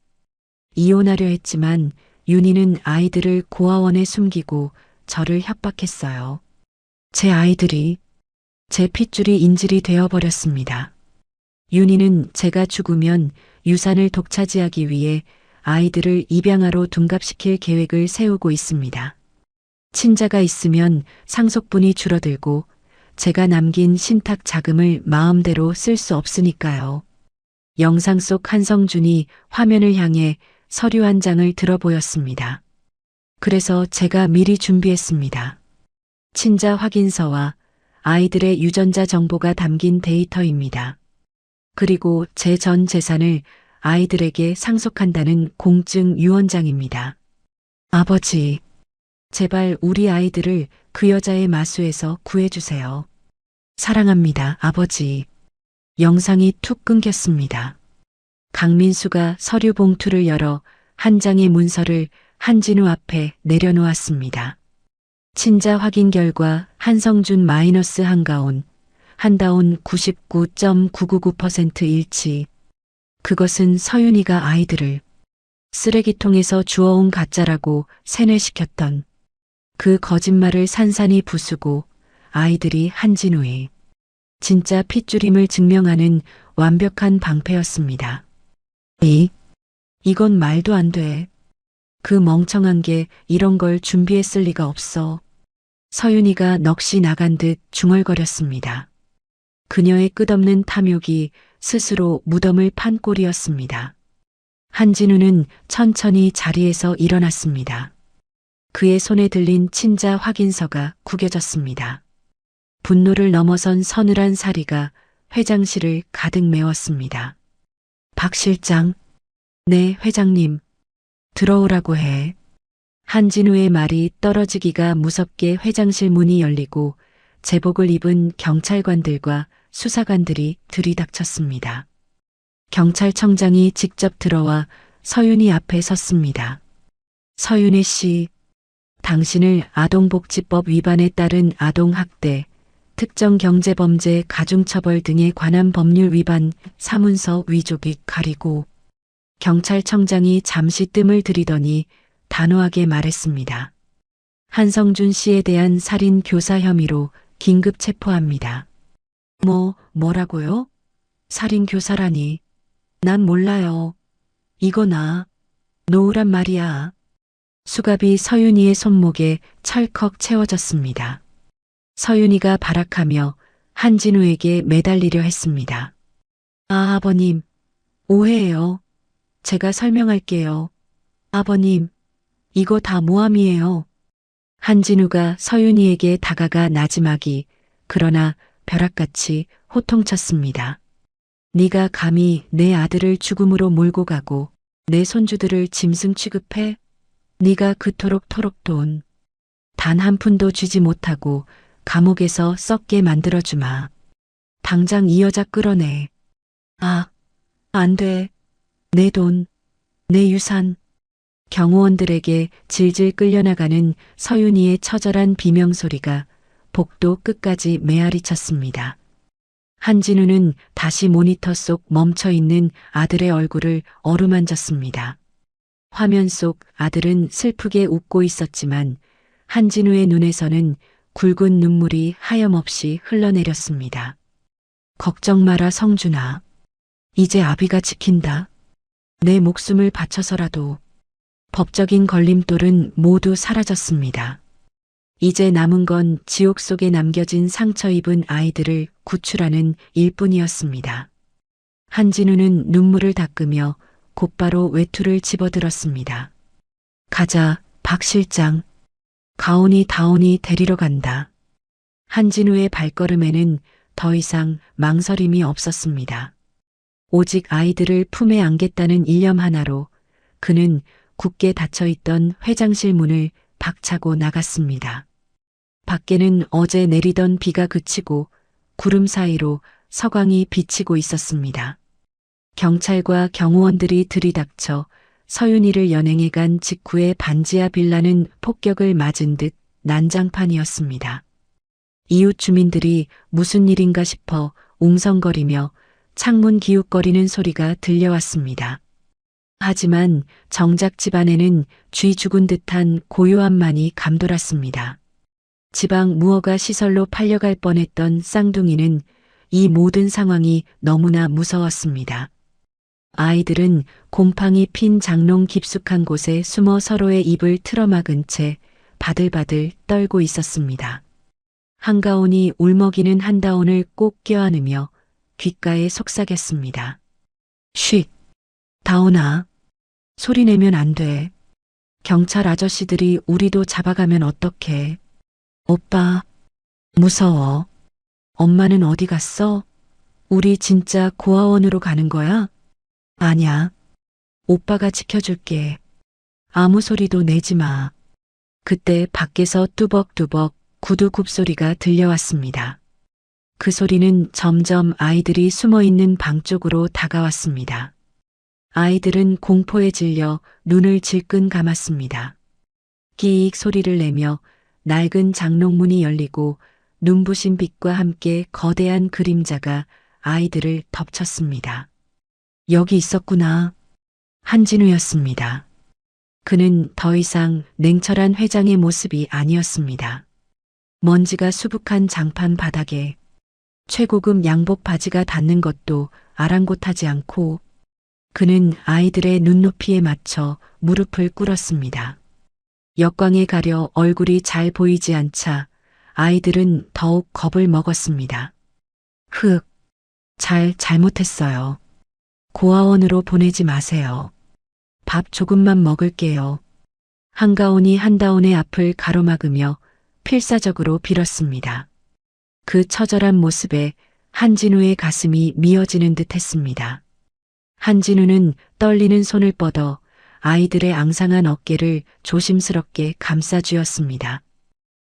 이혼하려 했지만 윤희는 아이들을 고아원에 숨기고 저를 협박했어요. 제 아이들이 제 핏줄이 인질이 되어버렸습니다. 윤희는 제가 죽으면 유산을 독차지하기 위해 아이들을 입양아로 둔갑시킬 계획을 세우고 있습니다. 친자가 있으면 상속분이 줄어들고 제가 남긴 신탁 자금을 마음대로 쓸 수 없으니까요. 영상 속 한성준이 화면을 향해 서류 한 장을 들어 보였습니다. 그래서 제가 미리 준비했습니다. 친자 확인서와 아이들의 유전자 정보가 담긴 데이터입니다. 그리고 제 전 재산을 아이들에게 상속한다는 공증 유언장입니다. 아버지, 제발 우리 아이들을 그 여자의 마수에서 구해주세요. 사랑합니다, 아버지. 영상이 툭 끊겼습니다. 강민수가 서류 봉투를 열어 한 장의 문서를 한진우 앞에 내려놓았습니다. 친자 확인 결과 한성준 마이너스 한가온, 한다온 99.999% 일치. 그것은 서윤이가 아이들을 쓰레기통에서 주워온 가짜라고 세뇌시켰던 그 거짓말을 산산이 부수고 아이들이 한진우의 진짜 핏줄임을 증명하는 완벽한 방패였습니다. 이건 말도 안 돼. 그 멍청한 게 이런 걸 준비했을 리가 없어. 서윤이가 넋이 나간 듯 중얼거렸습니다. 그녀의 끝없는 탐욕이 스스로 무덤을 판 꼴이었습니다. 한진우는 천천히 자리에서 일어났습니다. 그의 손에 들린 친자 확인서가 구겨졌습니다. 분노를 넘어선 서늘한 사리가 회장실을 가득 메웠습니다. 박 실장, 네, 회장님. 들어오라고 해. 한진우의 말이 떨어지기가 무섭게 회장실 문이 열리고 제복을 입은 경찰관들과 수사관들이 들이닥쳤습니다. 경찰청장이 직접 들어와 서윤이 앞에 섰습니다. 서윤희 씨, 당신을 아동복지법 위반에 따른 아동학대, 특정경제범죄 가중처벌 등에 관한 법률 위반 사문서 위조비 가리고 경찰청장이 잠시 뜸을 들이더니 단호하게 말했습니다. 한성준 씨에 대한 살인 교사 혐의로 긴급 체포합니다. 뭐라고요? 살인 교사라니. 난 몰라요. 이거 놓으란 말이야. 수갑이 서윤이의 손목에 철컥 채워졌습니다. 서윤이가 발악하며 한진우에게 매달리려 했습니다. 아버님, 오해예요. 제가 설명할게요. 아버님, 이거 다 모함이에요. 한진우가 서윤이에게 다가가 나지막이 그러나 벼락같이 호통쳤습니다. 네가 감히 내 아들을 죽음으로 몰고 가고 내 손주들을 짐승 취급해? 네가 그토록 돈 단 한 푼도 주지 못하고 감옥에서 썩게 만들어주마. 당장 이 여자 끌어내. 안 돼. 내 돈, 내 유산. 경호원들에게 질질 끌려나가는 서윤이의 처절한 비명소리가 복도 끝까지 메아리 쳤습니다. 한진우는 다시 모니터 속 멈춰있는 아들의 얼굴을 어루만졌습니다. 화면 속 아들은 슬프게 웃고 있었지만 한진우의 눈에서는 굵은 눈물이 하염없이 흘러내렸습니다. 걱정 마라 성준아. 이제 아비가 지킨다. 내 목숨을 바쳐서라도. 법적인 걸림돌은 모두 사라졌습니다. 이제 남은 건 지옥 속에 남겨진 상처 입은 아이들을 구출하는 일뿐이었습니다. 한진우는 눈물을 닦으며 곧바로 외투를 집어들었습니다. 가자, 박 실장. 가온이 다온이 데리러 간다. 한진우의 발걸음에는 더 이상 망설임이 없었습니다. 오직 아이들을 품에 안겠다는 일념 하나로 그는 굳게 닫혀있던 회장실 문을 박차고 나갔습니다. 밖에는 어제 내리던 비가 그치고 구름 사이로 서광이 비치고 있었습니다. 경찰과 경호원들이 들이닥쳐 서윤이를 연행해 간 직후에 반지하 빌라는 폭격을 맞은 듯 난장판이었습니다. 이웃 주민들이 무슨 일인가 싶어 웅성거리며 창문 기웃거리는 소리가 들려왔습니다. 하지만 정작 집안에는 쥐 죽은 듯한 고요함만이 감돌았습니다. 지방 무허가 시설로 팔려갈 뻔했던 쌍둥이는 이 모든 상황이 너무나 무서웠습니다. 아이들은 곰팡이 핀 장롱 깊숙한 곳에 숨어 서로의 입을 틀어막은 채 바들바들 떨고 있었습니다. 한가온이 울먹이는 한다온을 꼭 껴안으며 귓가에 속삭였습니다. 쉿! 다온아. 소리내면 안 돼. 경찰 아저씨들이 우리도 잡아가면 어떡해. 오빠, 무서워. 엄마는 어디 갔어? 우리 진짜 고아원으로 가는 거야? 아냐. 오빠가 지켜줄게. 아무 소리도 내지 마. 그때 밖에서 뚜벅뚜벅 구두 굽소리가 들려왔습니다. 그 소리는 점점 아이들이 숨어 있는 방 쪽으로 다가왔습니다. 아이들은 공포에 질려 눈을 질끈 감았습니다. 끼익 소리를 내며 낡은 장롱문이 열리고 눈부신 빛과 함께 거대한 그림자가 아이들을 덮쳤습니다. 여기 있었구나. 한진우였습니다. 그는 더 이상 냉철한 회장의 모습이 아니었습니다. 먼지가 수북한 장판 바닥에 최고급 양복 바지가 닿는 것도 아랑곳하지 않고 그는 아이들의 눈높이에 맞춰 무릎을 꿇었습니다. 역광에 가려 얼굴이 잘 보이지 않자 아이들은 더욱 겁을 먹었습니다. 잘못했어요. 고아원으로 보내지 마세요. 밥 조금만 먹을게요. 한가온이 한다온의 앞을 가로막으며 필사적으로 빌었습니다. 그 처절한 모습에 한진우의 가슴이 미어지는 듯 했습니다. 한진우는 떨리는 손을 뻗어 아이들의 앙상한 어깨를 조심스럽게 감싸쥐었습니다.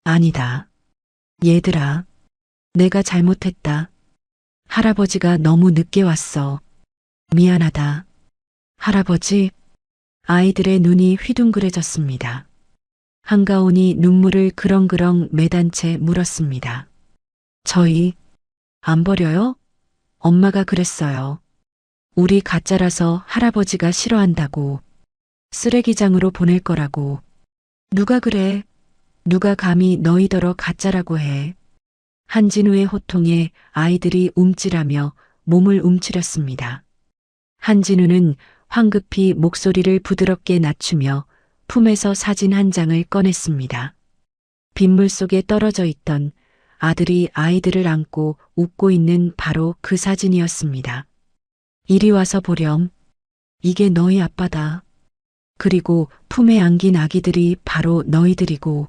아니다. 얘들아, 내가 잘못했다. 할아버지가 너무 늦게 왔어. 미안하다. 할아버지, 아이들의 눈이 휘둥그레졌습니다. 한가온이 눈물을 그렁그렁 매단 채 물었습니다. 저희 안 버려요? 엄마가 그랬어요. 우리 가짜라서 할아버지가 싫어한다고. 쓰레기장으로 보낼 거라고. 누가 그래? 누가 감히 너희더러 가짜라고 해. 한진우의 호통에 아이들이 움찔하며 몸을 움츠렸습니다. 한진우는 황급히 목소리를 부드럽게 낮추며 품에서 사진 한 장을 꺼냈습니다. 빗물 속에 떨어져 있던 아들이 아이들을 안고 웃고 있는 바로 그 사진이었습니다. 이리 와서 보렴. 이게 너희 아빠다. 그리고 품에 안긴 아기들이 바로 너희들이고.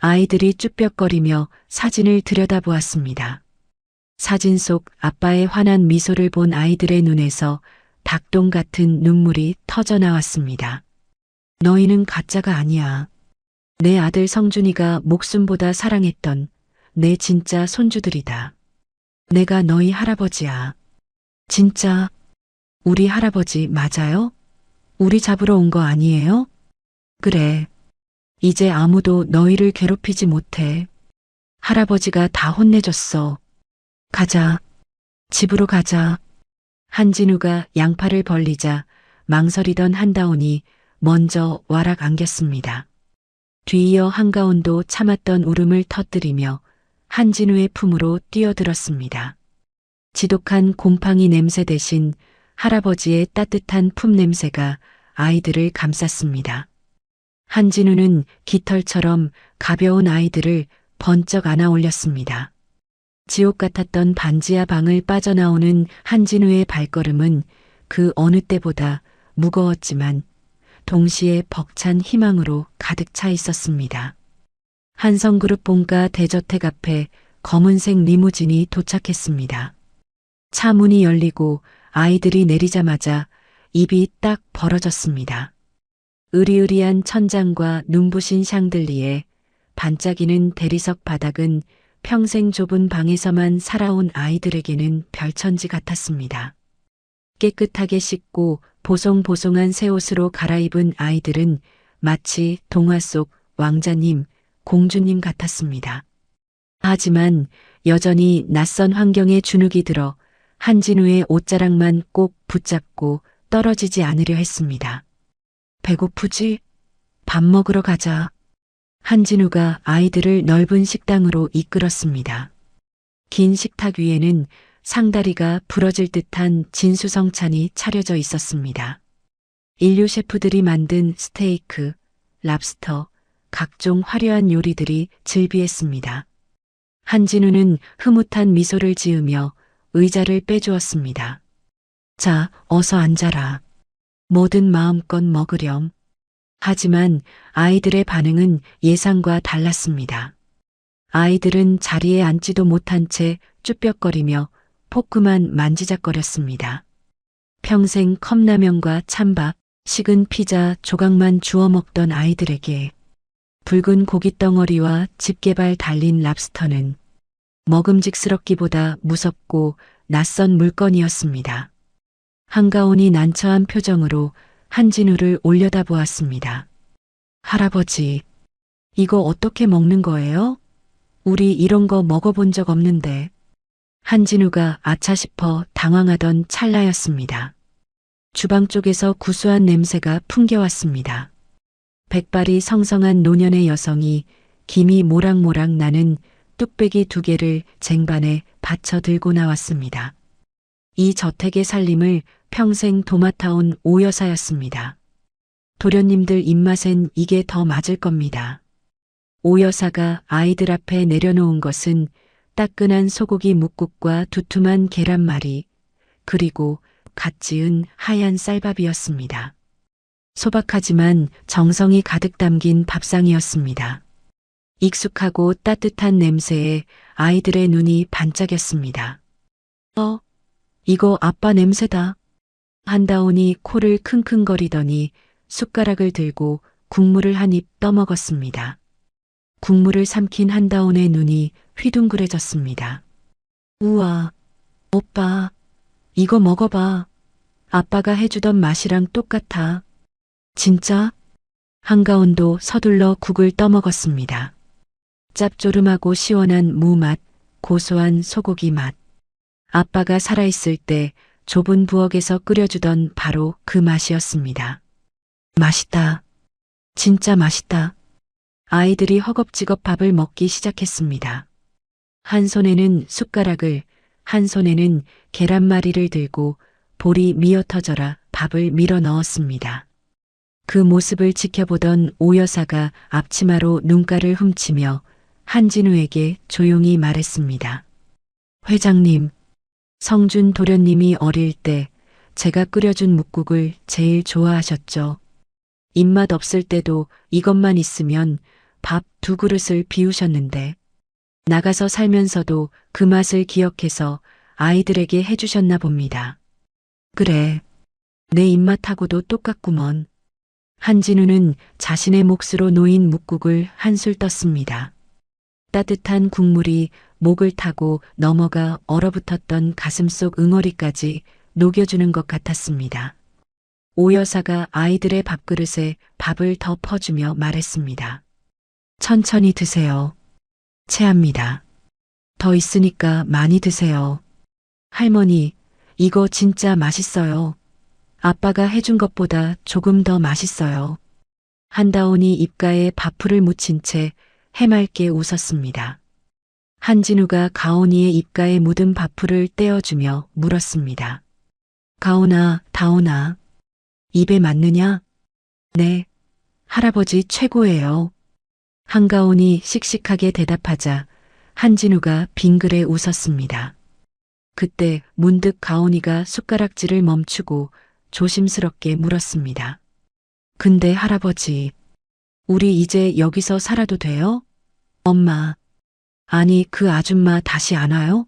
아이들이 쭈뼛거리며 사진을 들여다보았습니다. 사진 속 아빠의 환한 미소를 본 아이들의 눈에서 닭똥 같은 눈물이 터져 나왔습니다. 너희는 가짜가 아니야. 내 아들 성준이가 목숨보다 사랑했던 내 진짜 손주들이다. 내가 너희 할아버지야. 진짜 우리 할아버지 맞아요? 우리 잡으러 온 거 아니에요? 그래. 이제 아무도 너희를 괴롭히지 못해. 할아버지가 다 혼내줬어. 가자. 집으로 가자. 한진우가 양팔을 벌리자 망설이던 한다온이 먼저 와락 안겼습니다. 뒤이어 한가온도 참았던 울음을 터뜨리며 한진우의 품으로 뛰어들었습니다. 지독한 곰팡이 냄새 대신 할아버지의 따뜻한 품 냄새가 아이들을 감쌌습니다. 한진우는 깃털처럼 가벼운 아이들을 번쩍 안아 올렸습니다. 지옥 같았던 반지하 방을 빠져나오는 한진우의 발걸음은 그 어느 때보다 무거웠지만 동시에 벅찬 희망으로 가득 차 있었습니다. 한성그룹 본가 대저택 앞에 검은색 리무진이 도착했습니다. 차 문이 열리고 아이들이 내리자마자 입이 딱 벌어졌습니다. 으리으리한 천장과 눈부신 샹들리에 반짝이는 대리석 바닥은 평생 좁은 방에서만 살아온 아이들에게는 별천지 같았습니다. 깨끗하게 씻고 보송보송한 새 옷으로 갈아입은 아이들은 마치 동화 속 왕자님, 공주님 같았습니다. 하지만 여전히 낯선 환경에 주눅이 들어 한진우의 옷자락만 꼭 붙잡고 떨어지지 않으려 했습니다. 배고프지? 밥 먹으러 가자. 한진우가 아이들을 넓은 식당으로 이끌었습니다. 긴 식탁 위에는 상다리가 부러질 듯한 진수성찬이 차려져 있었습니다. 인류 셰프들이 만든 스테이크, 랍스터, 각종 화려한 요리들이 즐비했습니다. 한진우는 흐뭇한 미소를 지으며 의자를 빼주었습니다. 자, 어서 앉아라. 뭐든 마음껏 먹으렴. 하지만 아이들의 반응은 예상과 달랐습니다. 아이들은 자리에 앉지도 못한 채 쭈뼛거리며 포크만 만지작거렸습니다. 평생 컵라면과 찬밥, 식은 피자 조각만 주워 먹던 아이들에게 붉은 고깃덩어리와 집게발 달린 랍스터는 먹음직스럽기보다 무섭고 낯선 물건이었습니다. 한가온이 난처한 표정으로 한진우를 올려다보았습니다. 할아버지, 이거 어떻게 먹는 거예요? 우리 이런 거 먹어본 적 없는데. 한진우가 아차 싶어 당황하던 찰나였습니다. 주방 쪽에서 구수한 냄새가 풍겨왔습니다. 백발이 성성한 노년의 여성이 김이 모락모락 나는 뚝배기 2개를 쟁반에 받쳐 들고 나왔습니다. 이 저택의 살림을 평생 도맡아온 오 여사였습니다. 도련님들 입맛엔 이게 더 맞을 겁니다. 오 여사가 아이들 앞에 내려놓은 것은 따끈한 소고기 묵국과 두툼한 계란말이, 그리고 갓 지은 하얀 쌀밥이었습니다. 소박하지만 정성이 가득 담긴 밥상이었습니다. 익숙하고 따뜻한 냄새에 아이들의 눈이 반짝였습니다. 이거 아빠 냄새다. 한다온이 코를 킁킁거리더니 숟가락을 들고 국물을 한 입 떠먹었습니다. 국물을 삼킨 한다온의 눈이 휘둥그레졌습니다. 우와, 오빠, 이거 먹어봐. 아빠가 해주던 맛이랑 똑같아. 진짜? 한가온도 서둘러 국을 떠먹었습니다. 짭조름하고 시원한 무맛, 고소한 소고기 맛. 아빠가 살아있을 때 좁은 부엌에서 끓여주던 바로 그 맛이었습니다. 맛있다. 진짜 맛있다. 아이들이 허겁지겁 밥을 먹기 시작했습니다. 한 손에는 숟가락을, 한 손에는 계란말이를 들고 볼이 미어터져라 밥을 밀어 넣었습니다. 그 모습을 지켜보던 오 여사가 앞치마로 눈가를 훔치며 한진우에게 조용히 말했습니다. 회장님, 성준 도련님이 어릴 때 제가 끓여준 묵국을 제일 좋아하셨죠. 입맛 없을 때도 이것만 있으면 밥 2그릇을 비우셨는데 나가서 살면서도 그 맛을 기억해서 아이들에게 해주셨나 봅니다. 그래, 내 입맛하고도 똑같구먼. 한진우는 자신의 몫으로 놓인 묵국을 한술 떴습니다. 따뜻한 국물이 목을 타고 넘어가 얼어붙었던 가슴속 응어리까지 녹여주는 것 같았습니다. 오 여사가 아이들의 밥그릇에 밥을 더 퍼주며 말했습니다. 천천히 드세요. 체합니다. 더 있으니까 많이 드세요. 할머니, 이거 진짜 맛있어요. 아빠가 해준 것보다 조금 더 맛있어요. 한다온이 입가에 밥풀을 묻힌 채 해맑게 웃었습니다. 한진우가 가온이의 입가에 묻은 밥풀을 떼어주며 물었습니다. 가온아, 다온아, 입에 맞느냐? 네, 할아버지 최고예요. 한가온이 씩씩하게 대답하자 한진우가 빙그레 웃었습니다. 그때 문득 가온이가 숟가락질을 멈추고 조심스럽게 물었습니다. 근데 할아버지, 우리 이제 여기서 살아도 돼요? 엄마, 아니 그 아줌마 다시 안 와요?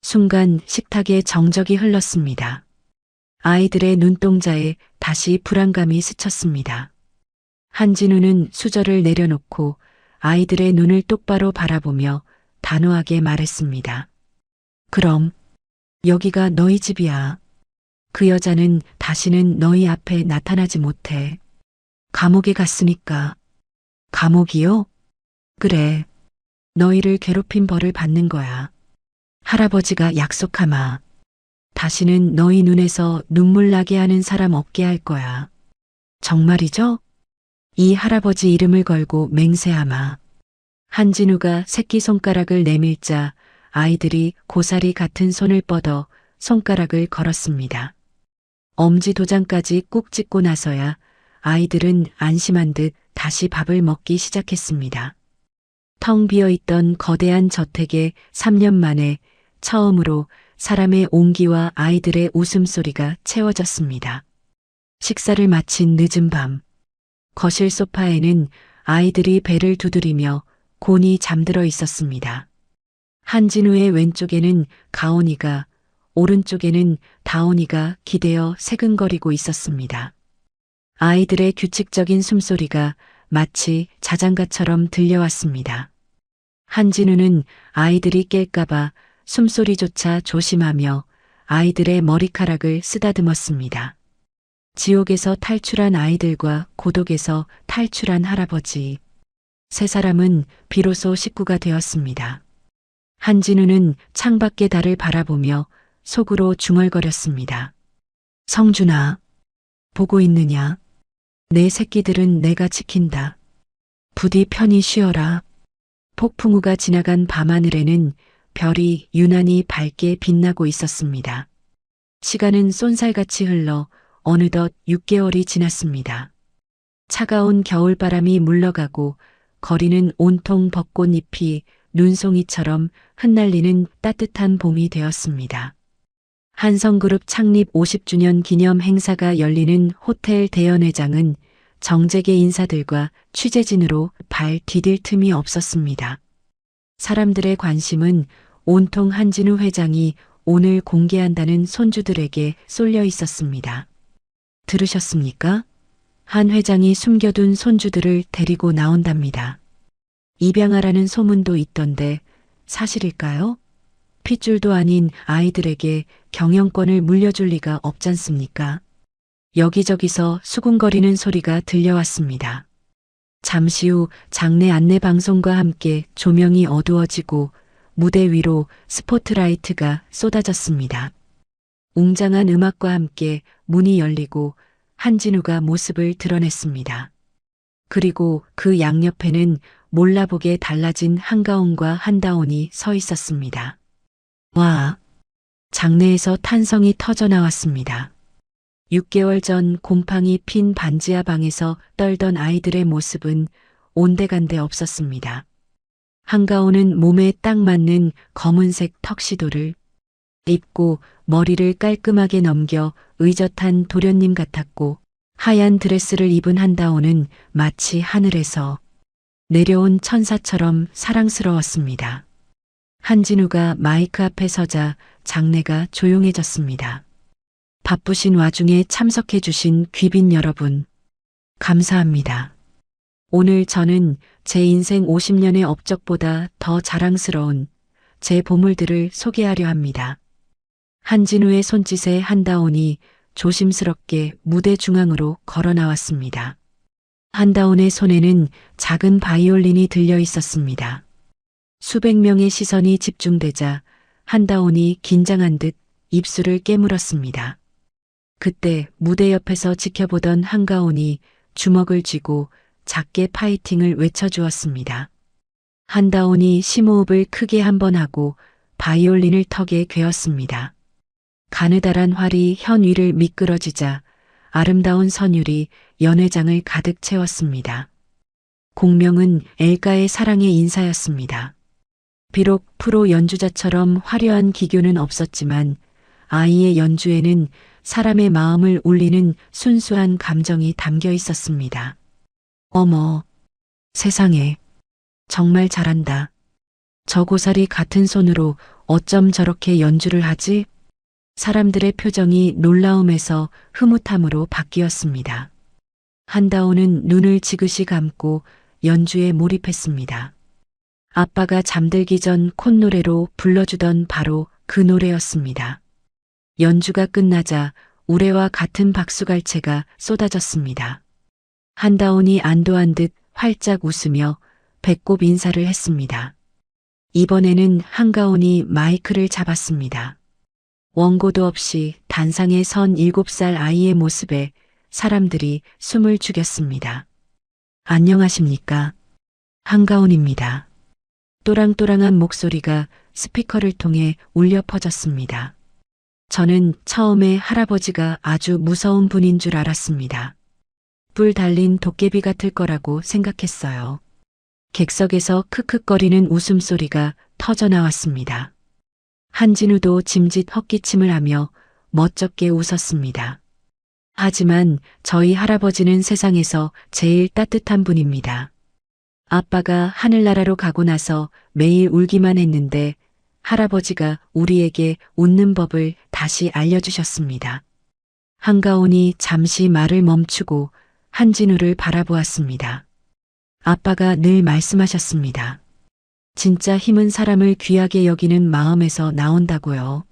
순간 식탁에 정적이 흘렀습니다. 아이들의 눈동자에 다시 불안감이 스쳤습니다. 한진우는 수저를 내려놓고 아이들의 눈을 똑바로 바라보며 단호하게 말했습니다. 그럼 여기가 너희 집이야. 그 여자는 다시는 너희 앞에 나타나지 못해. 감옥에 갔으니까. 감옥이요? 그래. 너희를 괴롭힌 벌을 받는 거야. 할아버지가 약속하마. 다시는 너희 눈에서 눈물 나게 하는 사람 없게 할 거야. 정말이죠? 이 할아버지 이름을 걸고 맹세하마. 한진우가 새끼손가락을 내밀자 아이들이 고사리 같은 손을 뻗어 손가락을 걸었습니다. 엄지 도장까지 꾹 찍고 나서야 아이들은 안심한 듯 다시 밥을 먹기 시작했습니다. 텅 비어 있던 거대한 저택에 3년 만에 처음으로 사람의 온기와 아이들의 웃음소리가 채워졌습니다. 식사를 마친 늦은 밤, 거실 소파에는 아이들이 배를 두드리며 곤히 잠들어 있었습니다. 한진우의 왼쪽에는 가온이가, 오른쪽에는 다온이가 기대어 새근거리고 있었습니다. 아이들의 규칙적인 숨소리가 마치 자장가처럼 들려왔습니다. 한진우는 아이들이 깰까봐 숨소리조차 조심하며 아이들의 머리카락을 쓰다듬었습니다. 지옥에서 탈출한 아이들과 고독에서 탈출한 할아버지. 세 사람은 비로소 식구가 되었습니다. 한진우는 창밖의 달을 바라보며 속으로 중얼거렸습니다. 성준아, 보고 있느냐? 내 새끼들은 내가 지킨다. 부디 편히 쉬어라. 폭풍우가 지나간 밤하늘에는 별이 유난히 밝게 빛나고 있었습니다. 시간은 쏜살같이 흘러 어느덧 6개월이 지났습니다. 차가운 겨울바람이 물러가고 거리는 온통 벚꽃잎이 눈송이처럼 흩날리는 따뜻한 봄이 되었습니다. 한성그룹 창립 50주년 기념 행사가 열리는 호텔 대연회장은 정재계 인사들과 취재진으로 발 디딜 틈이 없었습니다. 사람들의 관심은 온통 한진우 회장이 오늘 공개한다는 손주들에게 쏠려 있었습니다. 들으셨습니까? 한 회장이 숨겨둔 손주들을 데리고 나온답니다. 입양하라는 소문도 있던데 사실일까요? 핏줄도 아닌 아이들에게 경영권을 물려줄 리가 없잖습니까? 여기저기서 수군거리는 소리가 들려왔습니다. 잠시 후 장례 안내 방송과 함께 조명이 어두워지고 무대 위로 스포트라이트가 쏟아졌습니다. 웅장한 음악과 함께 문이 열리고 한진우가 모습을 드러냈습니다. 그리고 그 양옆에는 몰라보게 달라진 한가온과 한다온이 서 있었습니다. 와! 장내에서 탄성이 터져 나왔습니다. 6개월 전 곰팡이 핀 반지하 방에서 떨던 아이들의 모습은 온데간데 없었습니다. 한가온은 몸에 딱 맞는 검은색 턱시도를 입고 머리를 깔끔하게 넘겨 의젓한 도련님 같았고 하얀 드레스를 입은 한다온은 마치 하늘에서 내려온 천사처럼 사랑스러웠습니다. 한진우가 마이크 앞에 서자 장내가 조용해졌습니다. 바쁘신 와중에 참석해 주신 귀빈 여러분, 감사합니다. 오늘 저는 제 인생 50년의 업적보다 더 자랑스러운 제 보물들을 소개하려 합니다. 한진우의 손짓에 한다온이 조심스럽게 무대 중앙으로 걸어 나왔습니다. 한다온의 손에는 작은 바이올린이 들려 있었습니다. 수백 명의 시선이 집중되자 한다온이 긴장한 듯 입술을 깨물었습니다. 그때 무대 옆에서 지켜보던 한가온이 주먹을 쥐고 작게 파이팅을 외쳐주었습니다. 한다온이 심호흡을 크게 한 번 하고 바이올린을 턱에 괴었습니다. 가느다란 활이 현 위를 미끄러지자 아름다운 선율이 연회장을 가득 채웠습니다. 공명은 엘가의 사랑의 인사였습니다. 비록 프로 연주자처럼 화려한 기교는 없었지만 아이의 연주에는 사람의 마음을 울리는 순수한 감정이 담겨 있었습니다. 어머, 세상에, 정말 잘한다. 저 고사리 같은 손으로 어쩜 저렇게 연주를 하지? 사람들의 표정이 놀라움에서 흐뭇함으로 바뀌었습니다. 한다온은 눈을 지그시 감고 연주에 몰입했습니다. 아빠가 잠들기 전 콧노래로 불러주던 바로 그 노래였습니다. 연주가 끝나자 우레와 같은 박수갈채가 쏟아졌습니다. 한다온이 안도한 듯 활짝 웃으며 배꼽 인사를 했습니다. 이번에는 한가온이 마이크를 잡았습니다. 원고도 없이 단상에 선 7살 아이의 모습에 사람들이 숨을 죽였습니다. 안녕하십니까? 한가온입니다. 또랑또랑한 목소리가 스피커를 통해 울려 퍼졌습니다. 저는 처음에 할아버지가 아주 무서운 분인 줄 알았습니다. 뿔 달린 도깨비 같을 거라고 생각했어요. 객석에서 크크거리는 웃음소리가 터져나왔습니다. 한진우도 짐짓 헛기침을 하며 멋쩍게 웃었습니다. 하지만 저희 할아버지는 세상에서 제일 따뜻한 분입니다. 아빠가 하늘나라로 가고 나서 매일 울기만 했는데 할아버지가 우리에게 웃는 법을 다시 알려주셨습니다. 한가온이 잠시 말을 멈추고 한진우를 바라보았습니다. 아빠가 늘 말씀하셨습니다. 진짜 힘은 사람을 귀하게 여기는 마음에서 나온다고요.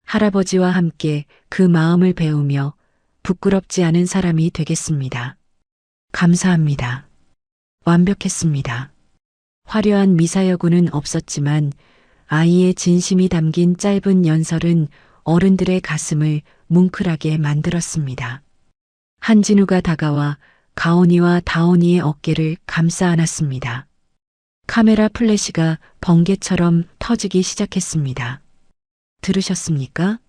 할아버지와 함께 그 마음을 배우며 부끄럽지 않은 사람이 되겠습니다. 감사합니다. 완벽했습니다. 화려한 미사여구는 없었지만 아이의 진심이 담긴 짧은 연설은 어른들의 가슴을 뭉클하게 만들었습니다. 한진우가 다가와 가온이와 다온이의 어깨를 감싸 안았습니다. 카메라 플래시가 번개처럼 터지기 시작했습니다. 들으셨습니까?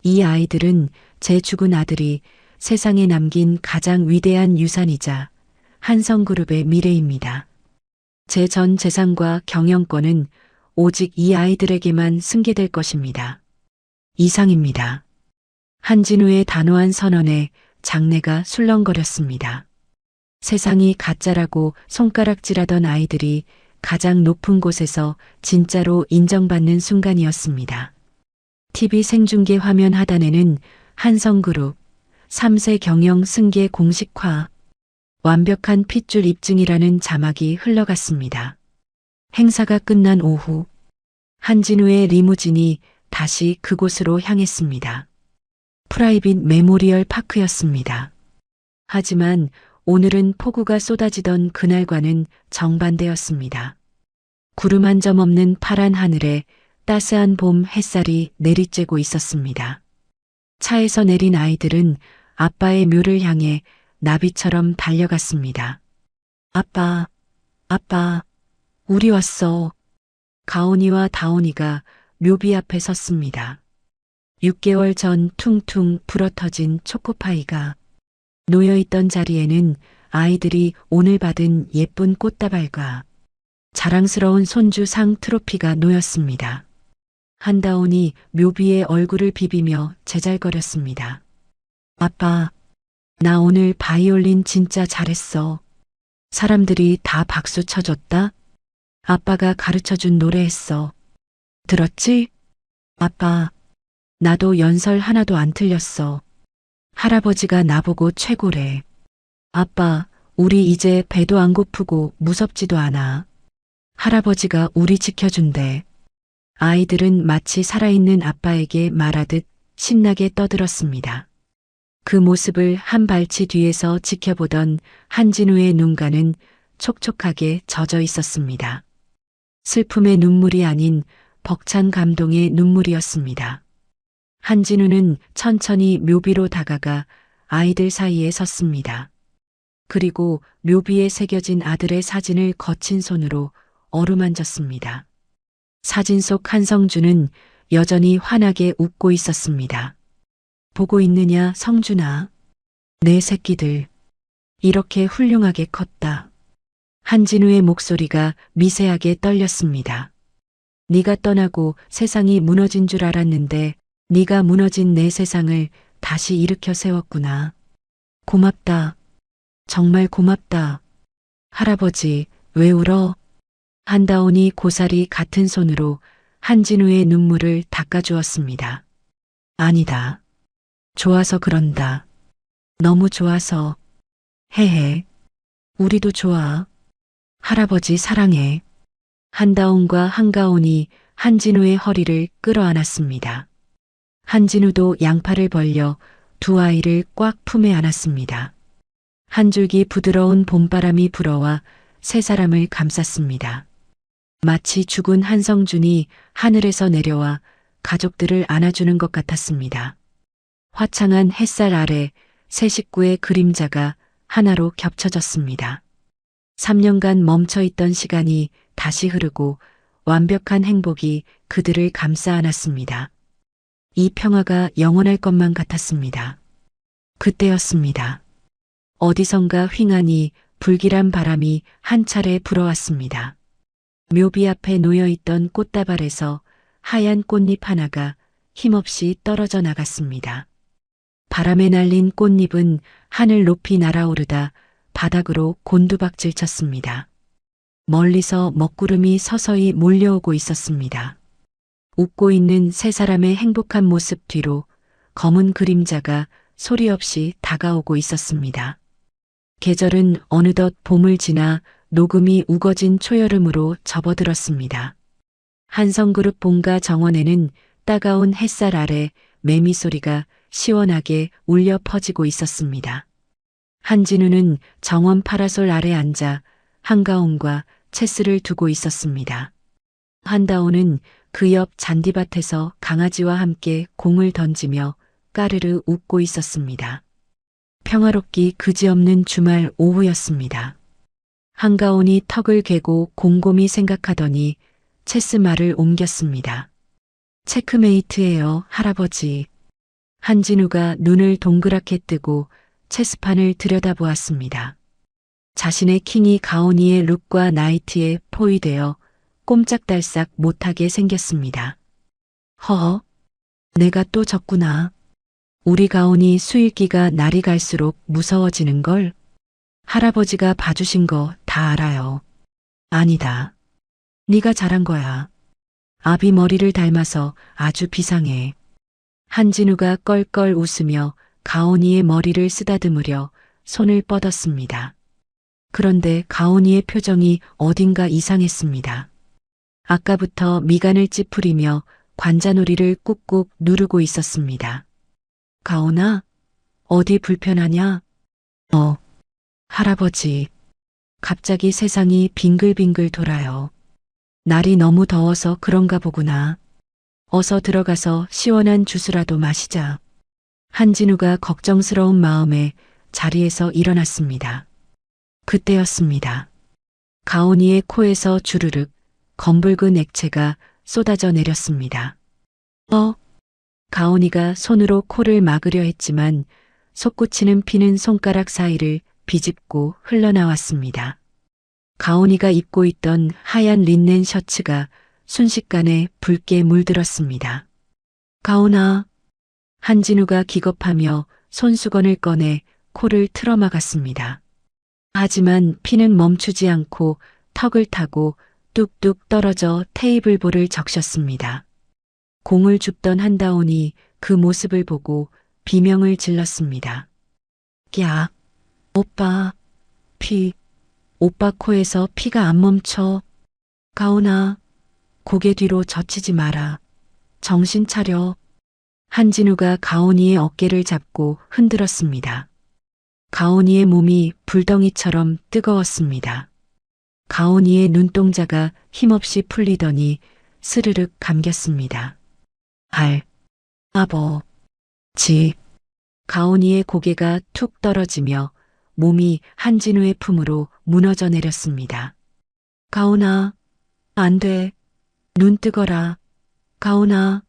이 아이들은 제 죽은 아들이 세상에 남긴 가장 위대한 유산이자 한성그룹의 미래입니다. 제 전 재산과 경영권은 오직 이 아이들에게만 승계될 것입니다. 이상입니다. 한진우의 단호한 선언에 장내가 술렁거렸습니다. 세상이 가짜라고 손가락질하던 아이들이 가장 높은 곳에서 진짜로 인정받는 순간이었습니다. TV 생중계 화면 하단에는 한성그룹 3세 경영 승계 공식화 완벽한 핏줄 입증이라는 자막이 흘러갔습니다. 행사가 끝난 오후 한진우의 리무진이 다시 그곳으로 향했습니다. 프라이빗 메모리얼 파크였습니다. 하지만 오늘은 폭우가 쏟아지던 그날과는 정반대였습니다. 구름 한 점 없는 파란 하늘에 따스한 봄 햇살이 내리쬐고 있었습니다. 차에서 내린 아이들은 아빠의 묘를 향해 나비처럼 달려갔습니다. 아빠, 아빠, 우리 왔어. 가온이와 다온이가 묘비 앞에 섰습니다. 6개월 전 퉁퉁 불어터진 초코파이가 놓여있던 자리에는 아이들이 오늘 받은 예쁜 꽃다발과 자랑스러운 손주 상 트로피가 놓였습니다. 한다온이 묘비의 얼굴을 비비며 제잘거렸습니다. 아빠, 나 오늘 바이올린 진짜 잘했어. 사람들이 다 박수 쳐줬다? 아빠가 가르쳐준 노래 했어. 들었지? 아빠, 나도 연설 하나도 안 틀렸어. 할아버지가 나보고 최고래. 아빠, 우리 이제 배도 안 고프고 무섭지도 않아. 할아버지가 우리 지켜준대. 아이들은 마치 살아있는 아빠에게 말하듯 신나게 떠들었습니다. 그 모습을 한 발치 뒤에서 지켜보던 한진우의 눈가는 촉촉하게 젖어 있었습니다. 슬픔의 눈물이 아닌 벅찬 감동의 눈물이었습니다. 한진우는 천천히 묘비로 다가가 아이들 사이에 섰습니다. 그리고 묘비에 새겨진 아들의 사진을 거친 손으로 어루만졌습니다. 사진 속 한성준은 여전히 환하게 웃고 있었습니다. 보고 있느냐, 성준아. 내 새끼들. 이렇게 훌륭하게 컸다. 한진우의 목소리가 미세하게 떨렸습니다. 네가 떠나고 세상이 무너진 줄 알았는데 네가 무너진 내 세상을 다시 일으켜 세웠구나. 고맙다. 정말 고맙다. 할아버지, 왜 울어? 한다온이 고사리 같은 손으로 한진우의 눈물을 닦아주었습니다. 아니다. 좋아서 그런다. 너무 좋아서. 헤헤. 우리도 좋아. 할아버지 사랑해. 한다온과 한가온이 한진우의 허리를 끌어안았습니다. 한진우도 양팔을 벌려 두 아이를 꽉 품에 안았습니다. 한 줄기 부드러운 봄바람이 불어와 세 사람을 감쌌습니다. 마치 죽은 한성준이 하늘에서 내려와 가족들을 안아주는 것 같았습니다. 화창한 햇살 아래 세 식구의 그림자가 하나로 겹쳐졌습니다. 3년간 멈춰있던 시간이 다시 흐르고 완벽한 행복이 그들을 감싸 안았습니다. 이 평화가 영원할 것만 같았습니다. 그때였습니다. 어디선가 휑하니 불길한 바람이 한 차례 불어왔습니다. 묘비 앞에 놓여있던 꽃다발에서 하얀 꽃잎 하나가 힘없이 떨어져 나갔습니다. 바람에 날린 꽃잎은 하늘 높이 날아오르다 바닥으로 곤두박질 쳤습니다. 멀리서 먹구름이 서서히 몰려오고 있었습니다. 웃고 있는 세 사람의 행복한 모습 뒤로 검은 그림자가 소리 없이 다가오고 있었습니다. 계절은 어느덧 봄을 지나 녹음이 우거진 초여름으로 접어들었습니다. 한성그룹 본가 정원에는 따가운 햇살 아래 매미 소리가 시원하게 울려 퍼지고 있었습니다. 한진우는 정원 파라솔 아래 앉아 한가온과 체스를 두고 있었습니다. 한다온은 그 옆 잔디밭에서 강아지와 함께 공을 던지며 까르르 웃고 있었습니다. 평화롭기 그지없는 주말 오후였습니다. 한가온이 턱을 괴고 곰곰이 생각하더니 체스 말을 옮겼습니다. 체크메이트예요, 할아버지. 한진우가 눈을 동그랗게 뜨고 체스판을 들여다보았습니다. 자신의 킹이 가온이의 룩과 나이트에 포위되어 꼼짝달싹 못하게 생겼습니다. 허허, 내가 또 졌구나. 우리 가온이 수일기가 날이 갈수록 무서워지는 걸 할아버지가 봐주신 거 다 알아요. 아니다. 네가 잘한 거야. 아비 머리를 닮아서 아주 비상해. 한진우가 껄껄 웃으며 가온이의 머리를 쓰다듬으려 손을 뻗었습니다. 그런데 가온이의 표정이 어딘가 이상했습니다. 아까부터 미간을 찌푸리며 관자놀이를 꾹꾹 누르고 있었습니다. 가온아, 어디 불편하냐? 할아버지. 갑자기 세상이 빙글빙글 돌아요. 날이 너무 더워서 그런가 보구나. 어서 들어가서 시원한 주스라도 마시자. 한진우가 걱정스러운 마음에 자리에서 일어났습니다. 그때였습니다. 가온이의 코에서 주르륵 검붉은 액체가 쏟아져 내렸습니다. 가온이가 손으로 코를 막으려 했지만 솟구치는 피는 손가락 사이를 비집고 흘러나왔습니다. 가온이가 입고 있던 하얀 린넨 셔츠가 순식간에 붉게 물들었습니다. 가온아. 한진우가 기겁하며 손수건을 꺼내 코를 틀어막았습니다. 하지만 피는 멈추지 않고 턱을 타고 뚝뚝 떨어져 테이블볼을 적셨습니다. 공을 줍던 한다온이 그 모습을 보고 비명을 질렀습니다. 야, 오빠, 오빠 코에서 피가 안 멈춰. 가온아, 고개 뒤로 젖히지 마라. 정신 차려. 한진우가 가온이의 어깨를 잡고 흔들었습니다. 가온이의 몸이 불덩이처럼 뜨거웠습니다. 가온이의 눈동자가 힘없이 풀리더니 스르륵 감겼습니다. 가온이의 고개가 툭 떨어지며 몸이 한진우의 품으로 무너져 내렸습니다. 가온아, 안 돼. 눈 뜨거라. 가온아.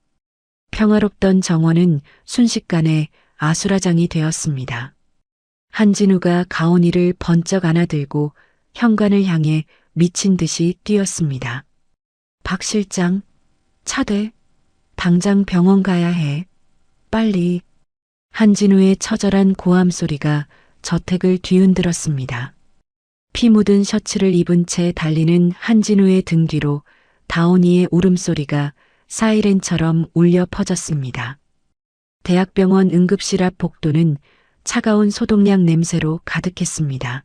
평화롭던 정원은 순식간에 아수라장이 되었습니다. 한진우가 가온이를 번쩍 안아들고 현관을 향해 미친 듯이 뛰었습니다. 박 실장, 차대. 당장 병원 가야 해. 빨리. 한진우의 처절한 고함 소리가 저택을 뒤흔들었습니다. 피 묻은 셔츠를 입은 채 달리는 한진우의 등 뒤로 다온이의 울음소리가 사이렌처럼 울려 퍼졌습니다. 대학병원 응급실 앞 복도는 차가운 소독약 냄새로 가득했습니다.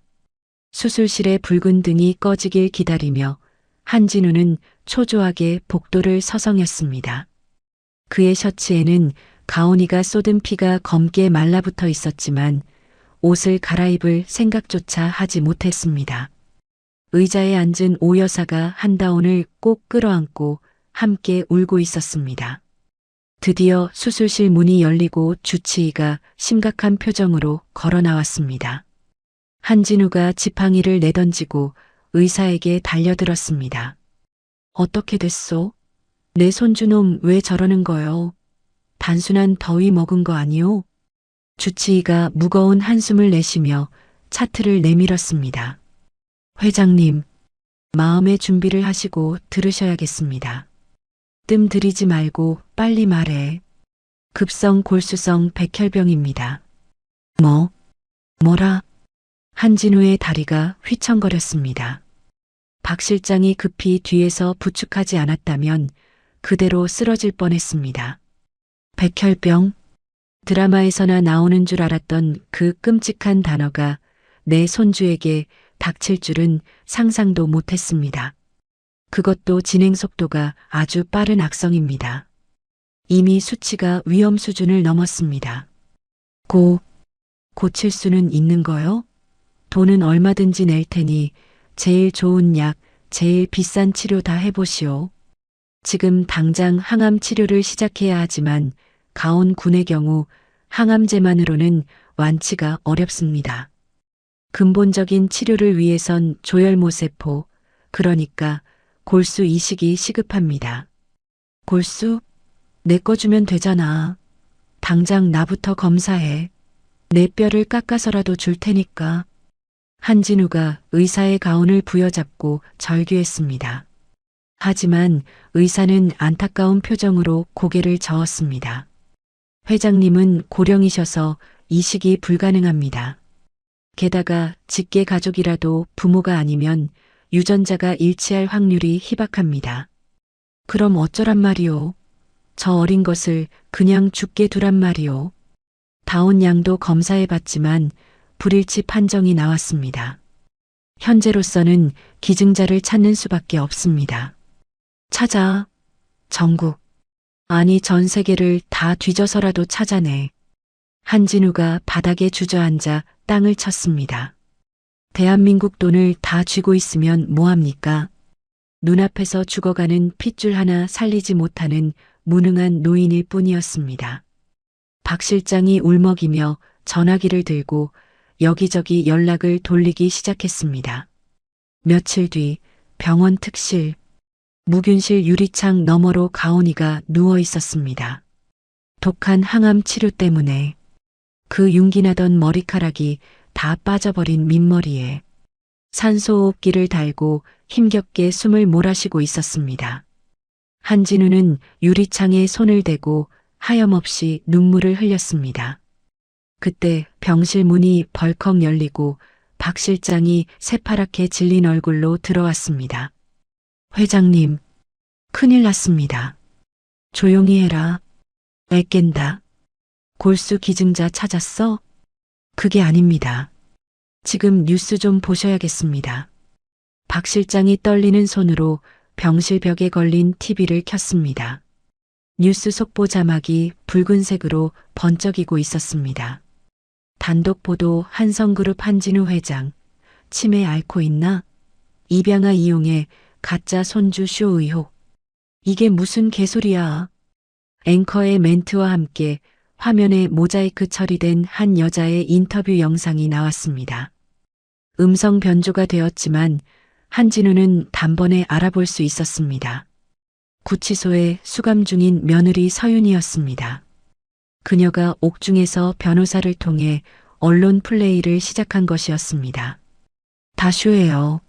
수술실의 붉은 등이 꺼지길 기다리며 한진우는 초조하게 복도를 서성였습니다. 그의 셔츠에는 가온이가 쏟은 피가 검게 말라붙어 있었지만 옷을 갈아입을 생각조차 하지 못했습니다. 의자에 앉은 오 여사가 한다온을 꼭 끌어안고 함께 울고 있었습니다. 드디어 수술실 문이 열리고 주치의가 심각한 표정으로 걸어 나왔습니다. 한진우가 지팡이를 내던지고 의사에게 달려들었습니다. 어떻게 됐소? 내 손주놈 왜 저러는 거요? 단순한 더위 먹은 거 아니오? 주치의가 무거운 한숨을 내쉬며 차트를 내밀었습니다. 회장님, 마음의 준비를 하시고 들으셔야겠습니다. 뜸 들이지 말고 빨리 말해. 급성 골수성 백혈병입니다. 뭐라? 한진우의 다리가 휘청거렸습니다. 박 실장이 급히 뒤에서 부축하지 않았다면 그대로 쓰러질 뻔했습니다. 백혈병? 드라마에서나 나오는 줄 알았던 그 끔찍한 단어가 내 손주에게 닥칠 줄은 상상도 못했습니다. 그것도 진행 속도가 아주 빠른 악성입니다. 이미 수치가 위험 수준을 넘었습니다. 고칠 수는 있는 거요? 돈은 얼마든지 낼 테니 제일 좋은 약, 제일 비싼 치료 다 해보시오. 지금 당장 항암 치료를 시작해야 하지만 가온 군의 경우 항암제만으로는 완치가 어렵습니다. 근본적인 치료를 위해선 조혈모세포, 그러니까 골수 이식이 시급합니다. 골수? 내 거 주면 되잖아. 당장 나부터 검사해. 내 뼈를 깎아서라도 줄 테니까. 한진우가 의사의 가운을 부여잡고 절규했습니다. 하지만 의사는 안타까운 표정으로 고개를 저었습니다. 회장님은 고령이셔서 이식이 불가능합니다. 게다가 직계 가족이라도 부모가 아니면 유전자가 일치할 확률이 희박합니다. 그럼 어쩌란 말이오? 저 어린 것을 그냥 죽게 두란 말이오. 다운 양도 검사해봤지만 불일치 판정이 나왔습니다. 현재로서는 기증자를 찾는 수밖에 없습니다. 찾아. 전국. 아니 전 세계를 다 뒤져서라도 찾아내. 한진우가 바닥에 주저앉아 땅을 쳤습니다. 대한민국 돈을 다 쥐고 있으면 뭐합니까? 눈앞에서 죽어가는 핏줄 하나 살리지 못하는 무능한 노인일 뿐이었습니다. 박 실장이 울먹이며 전화기를 들고 여기저기 연락을 돌리기 시작했습니다. 며칠 뒤 병원 특실, 무균실 유리창 너머로 가온이가 누워 있었습니다. 독한 항암 치료 때문에 그 윤기나던 머리카락이 다 빠져버린 민머리에 산소호흡기를 달고 힘겹게 숨을 몰아쉬고 있었습니다. 한진우는 유리창에 손을 대고 하염없이 눈물을 흘렸습니다. 그때 병실 문이 벌컥 열리고 박 실장이 새파랗게 질린 얼굴로 들어왔습니다. 회장님, 큰일 났습니다. 조용히 해라. 애깬다. 골수 기증자 찾았어? 그게 아닙니다. 지금 뉴스 좀 보셔야겠습니다. 박 실장이 떨리는 손으로 병실 벽에 걸린 TV를 켰습니다. 뉴스 속보 자막이 붉은색으로 번쩍이고 있었습니다. 단독 보도 한성그룹 한진우 회장, 치매 앓고 있나? 입양아 이용해 가짜 손주 쇼 의혹. 이게 무슨 개소리야. 앵커의 멘트와 함께 화면에 모자이크 처리된 한 여자의 인터뷰 영상이 나왔습니다. 음성 변조가 되었지만 한진우는 단번에 알아볼 수 있었습니다. 구치소에 수감 중인 며느리 서윤이었습니다. 그녀가 옥중에서 변호사를 통해 언론 플레이를 시작한 것이었습니다. 다쇼예요.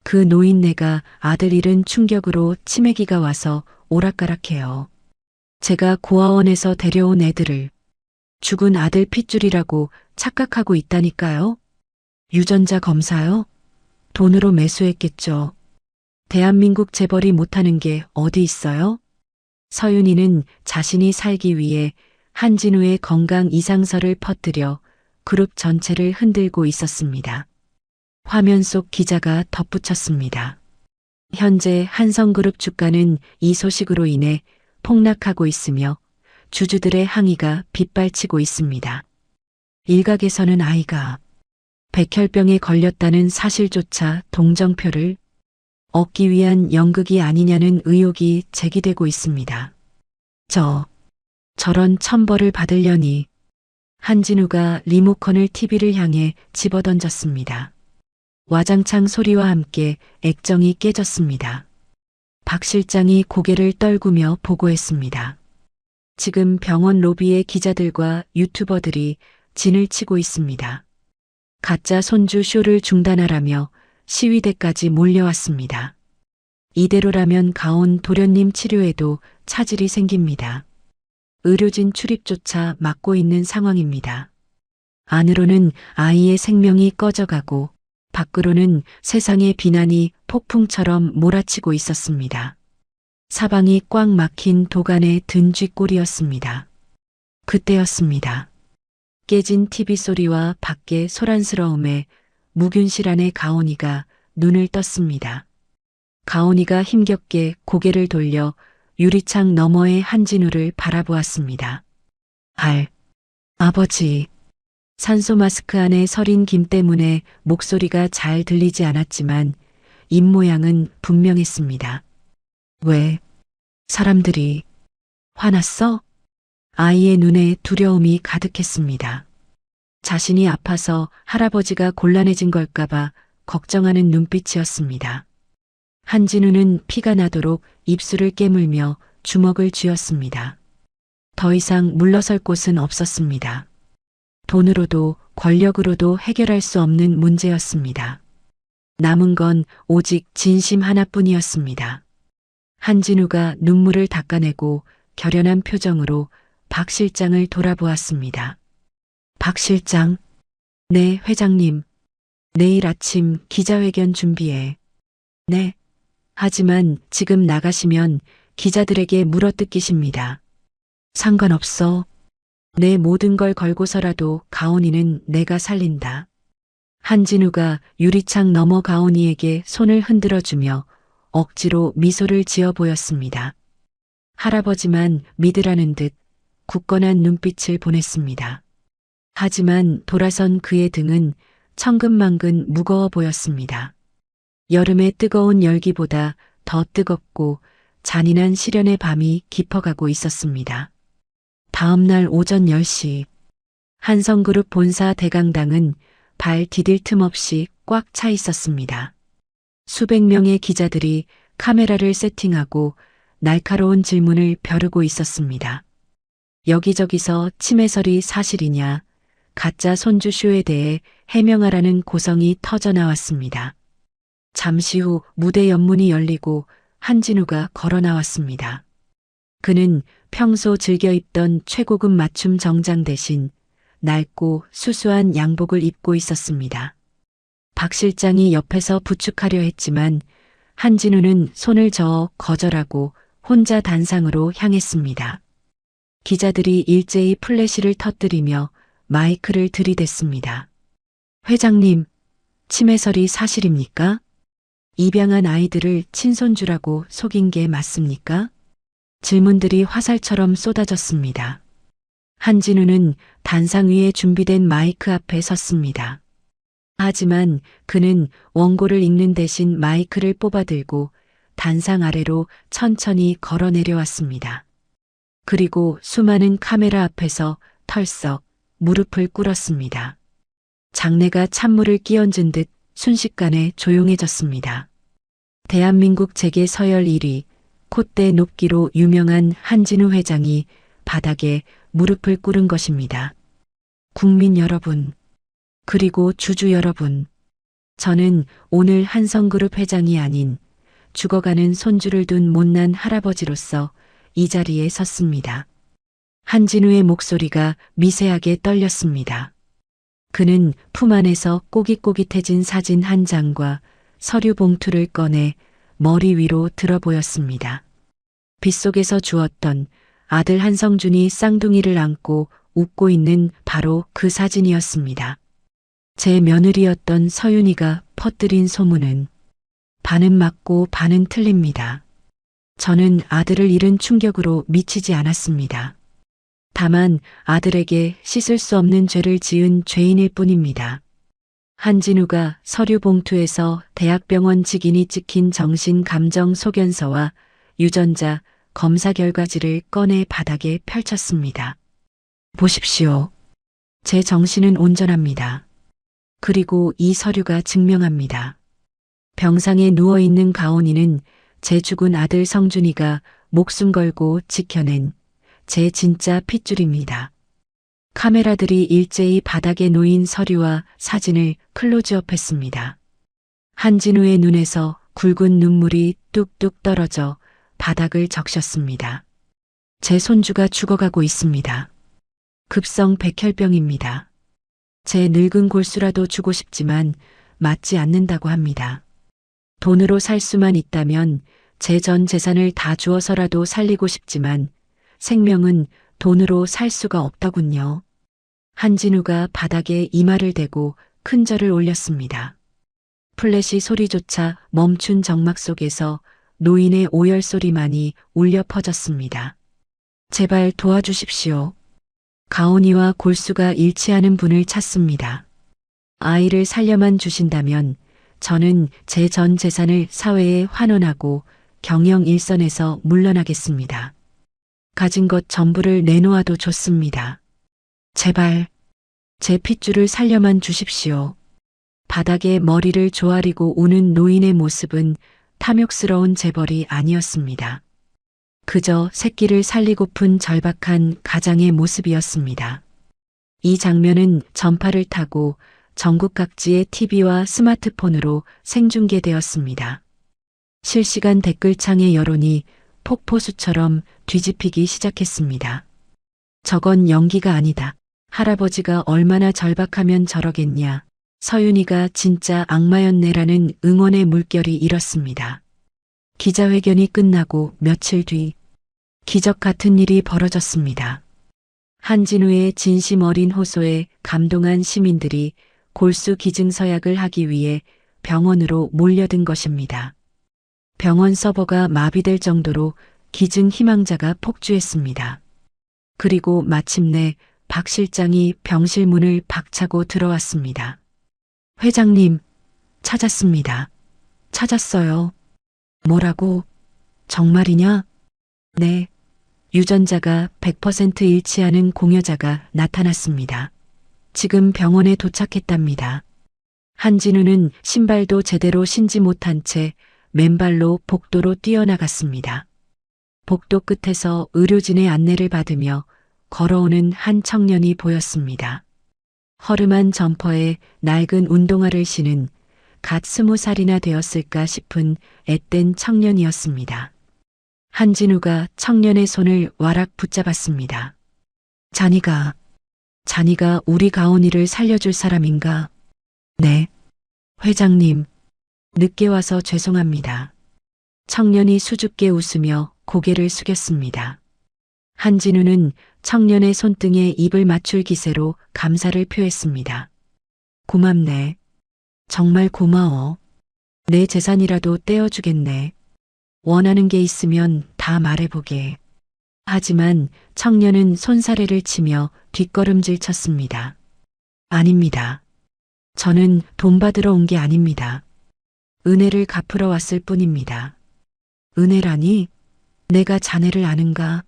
그 노인네가 아들 잃은 충격으로 치매기가 와서 오락가락해요. 제가 고아원에서 데려온 애들을 죽은 아들 핏줄이라고 착각하고 있다니까요. 유전자 검사요? 돈으로 매수했겠죠. 대한민국 재벌이 못하는 게 어디 있어요? 서윤이는 자신이 살기 위해 한진우의 건강 이상설을 퍼뜨려 그룹 전체를 흔들고 있었습니다. 화면 속 기자가 덧붙였습니다. 현재 한성그룹 주가는 이 소식으로 인해 폭락하고 있으며 주주들의 항의가 빗발치고 있습니다. 일각에서는 아이가 백혈병에 걸렸다는 사실조차 동정표를 얻기 위한 연극이 아니냐는 의혹이 제기되고 있습니다. 저런 천벌을 받으려니. 한진우가 리모컨을 TV를 향해 집어던졌습니다. 와장창 소리와 함께 액정이 깨졌습니다. 박 실장이 고개를 떨구며 보고했습니다. 지금 병원 로비에 기자들과 유튜버들이 진을 치고 있습니다. 가짜 손주 쇼를 중단하라며 시위대까지 몰려왔습니다. 이대로라면 가온 도련님 치료에도 차질이 생깁니다. 의료진 출입조차 막고 있는 상황입니다. 안으로는 아이의 생명이 꺼져가고 밖으로는 세상의 비난이 폭풍처럼 몰아치고 있었습니다. 사방이 꽉 막힌 도간의 든 쥐꼴이었습니다. 그때였습니다. 깨진 TV 소리와 밖의 소란스러움에 무균실 안의 가온이가 눈을 떴습니다. 가온이가 힘겹게 고개를 돌려 유리창 너머의 한진우를 바라보았습니다. 아버지. 산소 마스크 안에 서린 김 때문에 목소리가 잘 들리지 않았지만 입모양은 분명했습니다. 왜? 사람들이 화났어? 아이의 눈에 두려움이 가득했습니다. 자신이 아파서 할아버지가 곤란해진 걸까봐 걱정하는 눈빛이었습니다. 한진우는 피가 나도록 입술을 깨물며 주먹을 쥐었습니다. 더 이상 물러설 곳은 없었습니다. 돈으로도 권력으로도 해결할 수 없는 문제였습니다. 남은 건 오직 진심 하나뿐이었습니다. 한진우가 눈물을 닦아내고 결연한 표정으로 박 실장을 돌아보았습니다. 박 실장, 네, 회장님. 내일 아침 기자회견 준비해. 네. 하지만 지금 나가시면 기자들에게 물어뜯기십니다. 상관없어. 내 모든 걸 걸고서라도 가온이는 내가 살린다. 한진우가 유리창 너머 가온이에게 손을 흔들어주며 억지로 미소를 지어 보였습니다. 할아버지만 믿으라는 듯 굳건한 눈빛을 보냈습니다. 하지만 돌아선 그의 등은 천근만근 무거워 보였습니다. 여름의 뜨거운 열기보다 더 뜨겁고 잔인한 시련의 밤이 깊어가고 있었습니다. 다음 날 오전 10시 한성그룹 본사 대강당은 발 디딜 틈 없이 꽉 차 있었습니다. 수백 명의 기자들이 카메라를 세팅하고 날카로운 질문을 벼르고 있었습니다. 여기저기서 침해설이 사실이냐, 가짜 손주쇼에 대해 해명하라는 고성이 터져나왔습니다. 잠시 후 무대 연문이 열리고 한진우가 걸어 나왔습니다. 그는 평소 즐겨 입던 최고급 맞춤 정장 대신 낡고 수수한 양복을 입고 있었습니다. 박 실장이 옆에서 부축하려 했지만 한진우는 손을 저어 거절하고 혼자 단상으로 향했습니다. 기자들이 일제히 플래시를 터뜨리며 마이크를 들이댔습니다. 회장님, 침해설이 사실입니까? 입양한 아이들을 친손주라고 속인 게 맞습니까? 질문들이 화살처럼 쏟아졌습니다. 한진우는 단상 위에 준비된 마이크 앞에 섰습니다. 하지만 그는 원고를 읽는 대신 마이크를 뽑아들고 단상 아래로 천천히 걸어 내려왔습니다. 그리고 수많은 카메라 앞에서 털썩 무릎을 꿇었습니다. 장내가 찬물을 끼얹은 듯 순식간에 조용해졌습니다. 대한민국 재계 서열 1위, 콧대 높기로 유명한 한진우 회장이 바닥에 무릎을 꿇은 것입니다. 국민 여러분, 그리고 주주 여러분, 저는 오늘 한성그룹 회장이 아닌 죽어가는 손주를 둔 못난 할아버지로서 이 자리에 섰습니다. 한진우의 목소리가 미세하게 떨렸습니다. 그는 품 안에서 꼬깃꼬깃해진 사진 한 장과 서류 봉투를 꺼내 머리 위로 들어 보였습니다. 빗속에서 주웠던 아들 한성준이 쌍둥이를 안고 웃고 있는 바로 그 사진이었습니다. 제 며느리였던 서윤이가 퍼뜨린 소문은 반은 맞고 반은 틀립니다. 저는 아들을 잃은 충격으로 미치지 않았습니다. 다만 아들에게 씻을 수 없는 죄를 지은 죄인일 뿐입니다. 한진우가 서류 봉투에서 대학병원 직인이 찍힌 정신감정 소견서와 유전자 검사 결과지를 꺼내 바닥에 펼쳤습니다. 보십시오. 제 정신은 온전합니다. 그리고 이 서류가 증명합니다. 병상에 누워있는 가온이는 제 죽은 아들 성준이가 목숨 걸고 지켜낸 제 진짜 핏줄입니다. 카메라들이 일제히 바닥에 놓인 서류와 사진을 클로즈업했습니다. 한진우의 눈에서 굵은 눈물이 뚝뚝 떨어져 바닥을 적셨습니다. 제 손주가 죽어가고 있습니다. 급성 백혈병입니다. 제 늙은 골수라도 주고 싶지만 맞지 않는다고 합니다. 돈으로 살 수만 있다면 제 전 재산을 다 주어서라도 살리고 싶지만 생명은 돈으로 살 수가 없더군요. 한진우가 바닥에 이마를 대고 큰 절을 올렸습니다. 플래시 소리조차 멈춘 정막 속에서 노인의 오열 소리만이 울려 퍼졌습니다. 제발 도와주십시오. 가온이와 골수가 일치하는 분을 찾습니다. 아이를 살려만 주신다면 저는 제 전 재산을 사회에 환원하고 경영 일선에서 물러나겠습니다. 가진 것 전부를 내놓아도 좋습니다. 제발 제 핏줄을 살려만 주십시오. 바닥에 머리를 조아리고 우는 노인의 모습은 탐욕스러운 재벌이 아니었습니다. 그저 새끼를 살리고픈 절박한 가장의 모습이었습니다. 이 장면은 전파를 타고 전국 각지의 TV와 스마트폰으로 생중계되었습니다. 실시간 댓글창의 여론이 폭포수처럼 뒤집히기 시작했습니다. 저건 연기가 아니다. 할아버지가 얼마나 절박하면 저러겠냐. 서윤이가 진짜 악마였네라는 응원의 물결이 일었습니다. 기자회견이 끝나고 며칠 뒤 기적 같은 일이 벌어졌습니다. 한진우의 진심 어린 호소에 감동한 시민들이 골수 기증 서약을 하기 위해 병원으로 몰려든 것입니다. 병원 서버가 마비될 정도로 기증 희망자가 폭주했습니다. 그리고 마침내 박 실장이 병실 문을 박차고 들어왔습니다. 회장님, 찾았습니다. 찾았어요. 뭐라고? 정말이냐? 네. 유전자가 100% 일치하는 공여자가 나타났습니다. 지금 병원에 도착했답니다. 한진우는 신발도 제대로 신지 못한 채 맨발로 복도로 뛰어나갔습니다. 복도 끝에서 의료진의 안내를 받으며 걸어오는 한 청년이 보였습니다. 허름한 점퍼에 낡은 운동화를 신은 갓 20살이나 되었을까 싶은 앳된 청년이었습니다. 한진우가 청년의 손을 와락 붙잡았습니다. 자니가 우리 가온이를 살려줄 사람인가? 네. 회장님, 늦게 와서 죄송합니다. 청년이 수줍게 웃으며 고개를 숙였습니다. 한진우는 청년의 손등에 입을 맞출 기세로 감사를 표했습니다. 고맙네. 정말 고마워. 내 재산이라도 떼어주겠네. 원하는 게 있으면 다 말해보게. 하지만 청년은 손사래를 치며 뒷걸음질 쳤습니다. 아닙니다. 저는 돈 받으러 온 게 아닙니다. 은혜를 갚으러 왔을 뿐입니다. 은혜라니? 내가 자네를 아는가?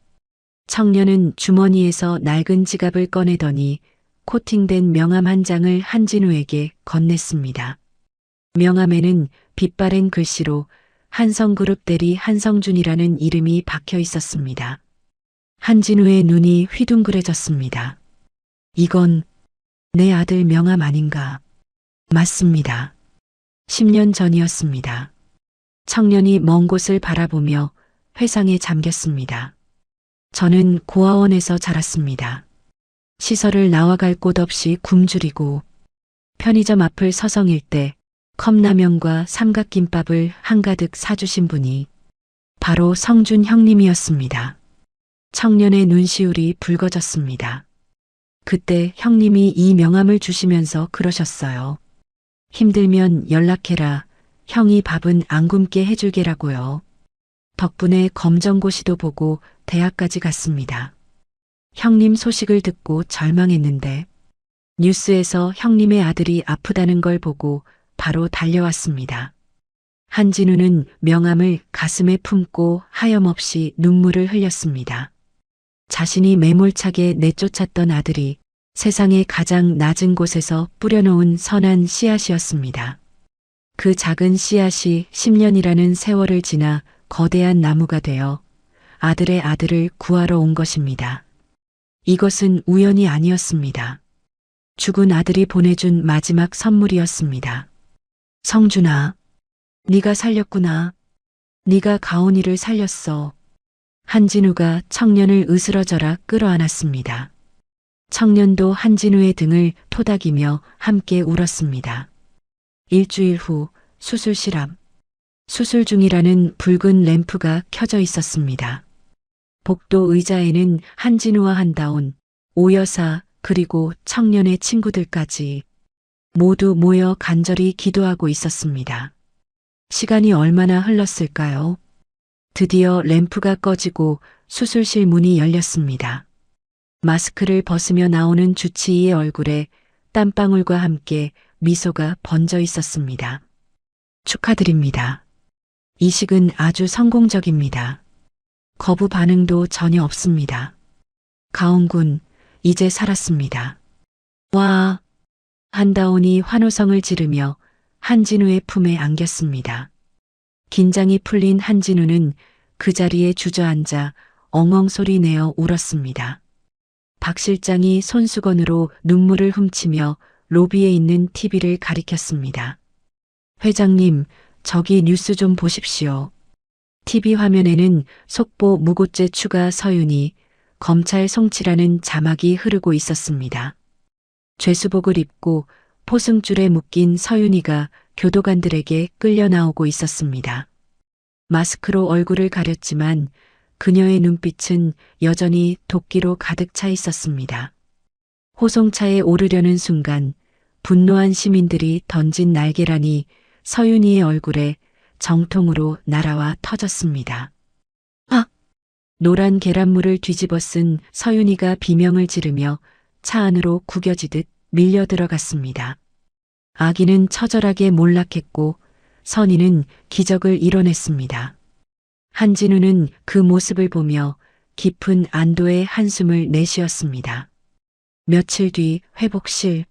청년은 주머니에서 낡은 지갑을 꺼내더니 코팅된 명함 한 장을 한진우에게 건넸습니다. 명함에는 빛바랜 글씨로 한성그룹 대리 한성준이라는 이름이 박혀 있었습니다. 한진우의 눈이 휘둥그레졌습니다. 이건 내 아들 명함 아닌가? 맞습니다. 10년 전이었습니다. 청년이 먼 곳을 바라보며 회상에 잠겼습니다. 저는 고아원에서 자랐습니다. 시설을 나와갈 곳 없이 굶주리고 편의점 앞을 서성일 때 컵라면과 삼각김밥을 한가득 사주신 분이 바로 성준 형님이었습니다. 청년의 눈시울이 붉어졌습니다. 그때 형님이 이 명함을 주시면서 그러셨어요. 힘들면 연락해라. 형이 밥은 안 굶게 해줄게라고요. 덕분에 검정고시도 보고 대학까지 갔습니다. 형님 소식을 듣고 절망했는데 뉴스에서 형님의 아들이 아프다는 걸 보고 바로 달려왔습니다. 한진우는 명함을 가슴에 품고 하염없이 눈물을 흘렸습니다. 자신이 매몰차게 내쫓았던 아들이 세상의 가장 낮은 곳에서 뿌려놓은 선한 씨앗이었습니다. 그 작은 씨앗이 10년이라는 세월을 지나 거대한 나무가 되어 아들의 아들을 구하러 온 것입니다. 이것은 우연이 아니었습니다. 죽은 아들이 보내준 마지막 선물이었습니다. 성준아, 네가 살렸구나. 네가 가온이를 살렸어. 한진우가 청년을 으스러져라 끌어안았습니다. 청년도 한진우의 등을 토닥이며 함께 울었습니다. 일주일 후 수술실 앞. 수술 중이라는 붉은 램프가 켜져 있었습니다. 복도 의자에는 한진우와 한다온, 오여사 그리고 청년의 친구들까지 모두 모여 간절히 기도하고 있었습니다. 시간이 얼마나 흘렀을까요? 드디어 램프가 꺼지고 수술실 문이 열렸습니다. 마스크를 벗으며 나오는 주치의의 얼굴에 땀방울과 함께 미소가 번져 있었습니다. 축하드립니다. 이식은 아주 성공적입니다. 거부 반응도 전혀 없습니다. 가온군, 이제 살았습니다. 와! 한다온이 환호성을 지르며 한진우의 품에 안겼습니다. 긴장이 풀린 한진우는 그 자리에 주저앉아 엉엉 소리 내어 울었습니다. 박 실장이 손수건으로 눈물을 훔치며 로비에 있는 TV를 가리켰습니다. 회장님, 저기 뉴스 좀 보십시오. TV 화면에는 속보 무고죄 추가 서윤이 검찰 송치라는 자막이 흐르고 있었습니다. 죄수복을 입고 포승줄에 묶인 서윤이가 교도관들에게 끌려 나오고 있었습니다. 마스크로 얼굴을 가렸지만 그녀의 눈빛은 여전히 도끼로 가득 차 있었습니다. 호송차에 오르려는 순간 분노한 시민들이 던진 날개란이 서윤이의 얼굴에 정통으로 날아와 터졌습니다. 아! 노란 계란물을 뒤집어 쓴 서윤이가 비명을 지르며 차 안으로 구겨지듯 밀려 들어갔습니다. 아기는 처절하게 몰락했고 선희는 기적을 이뤄냈습니다. 한진우는 그 모습을 보며 깊은 안도의 한숨을 내쉬었습니다. 며칠 뒤 회복실.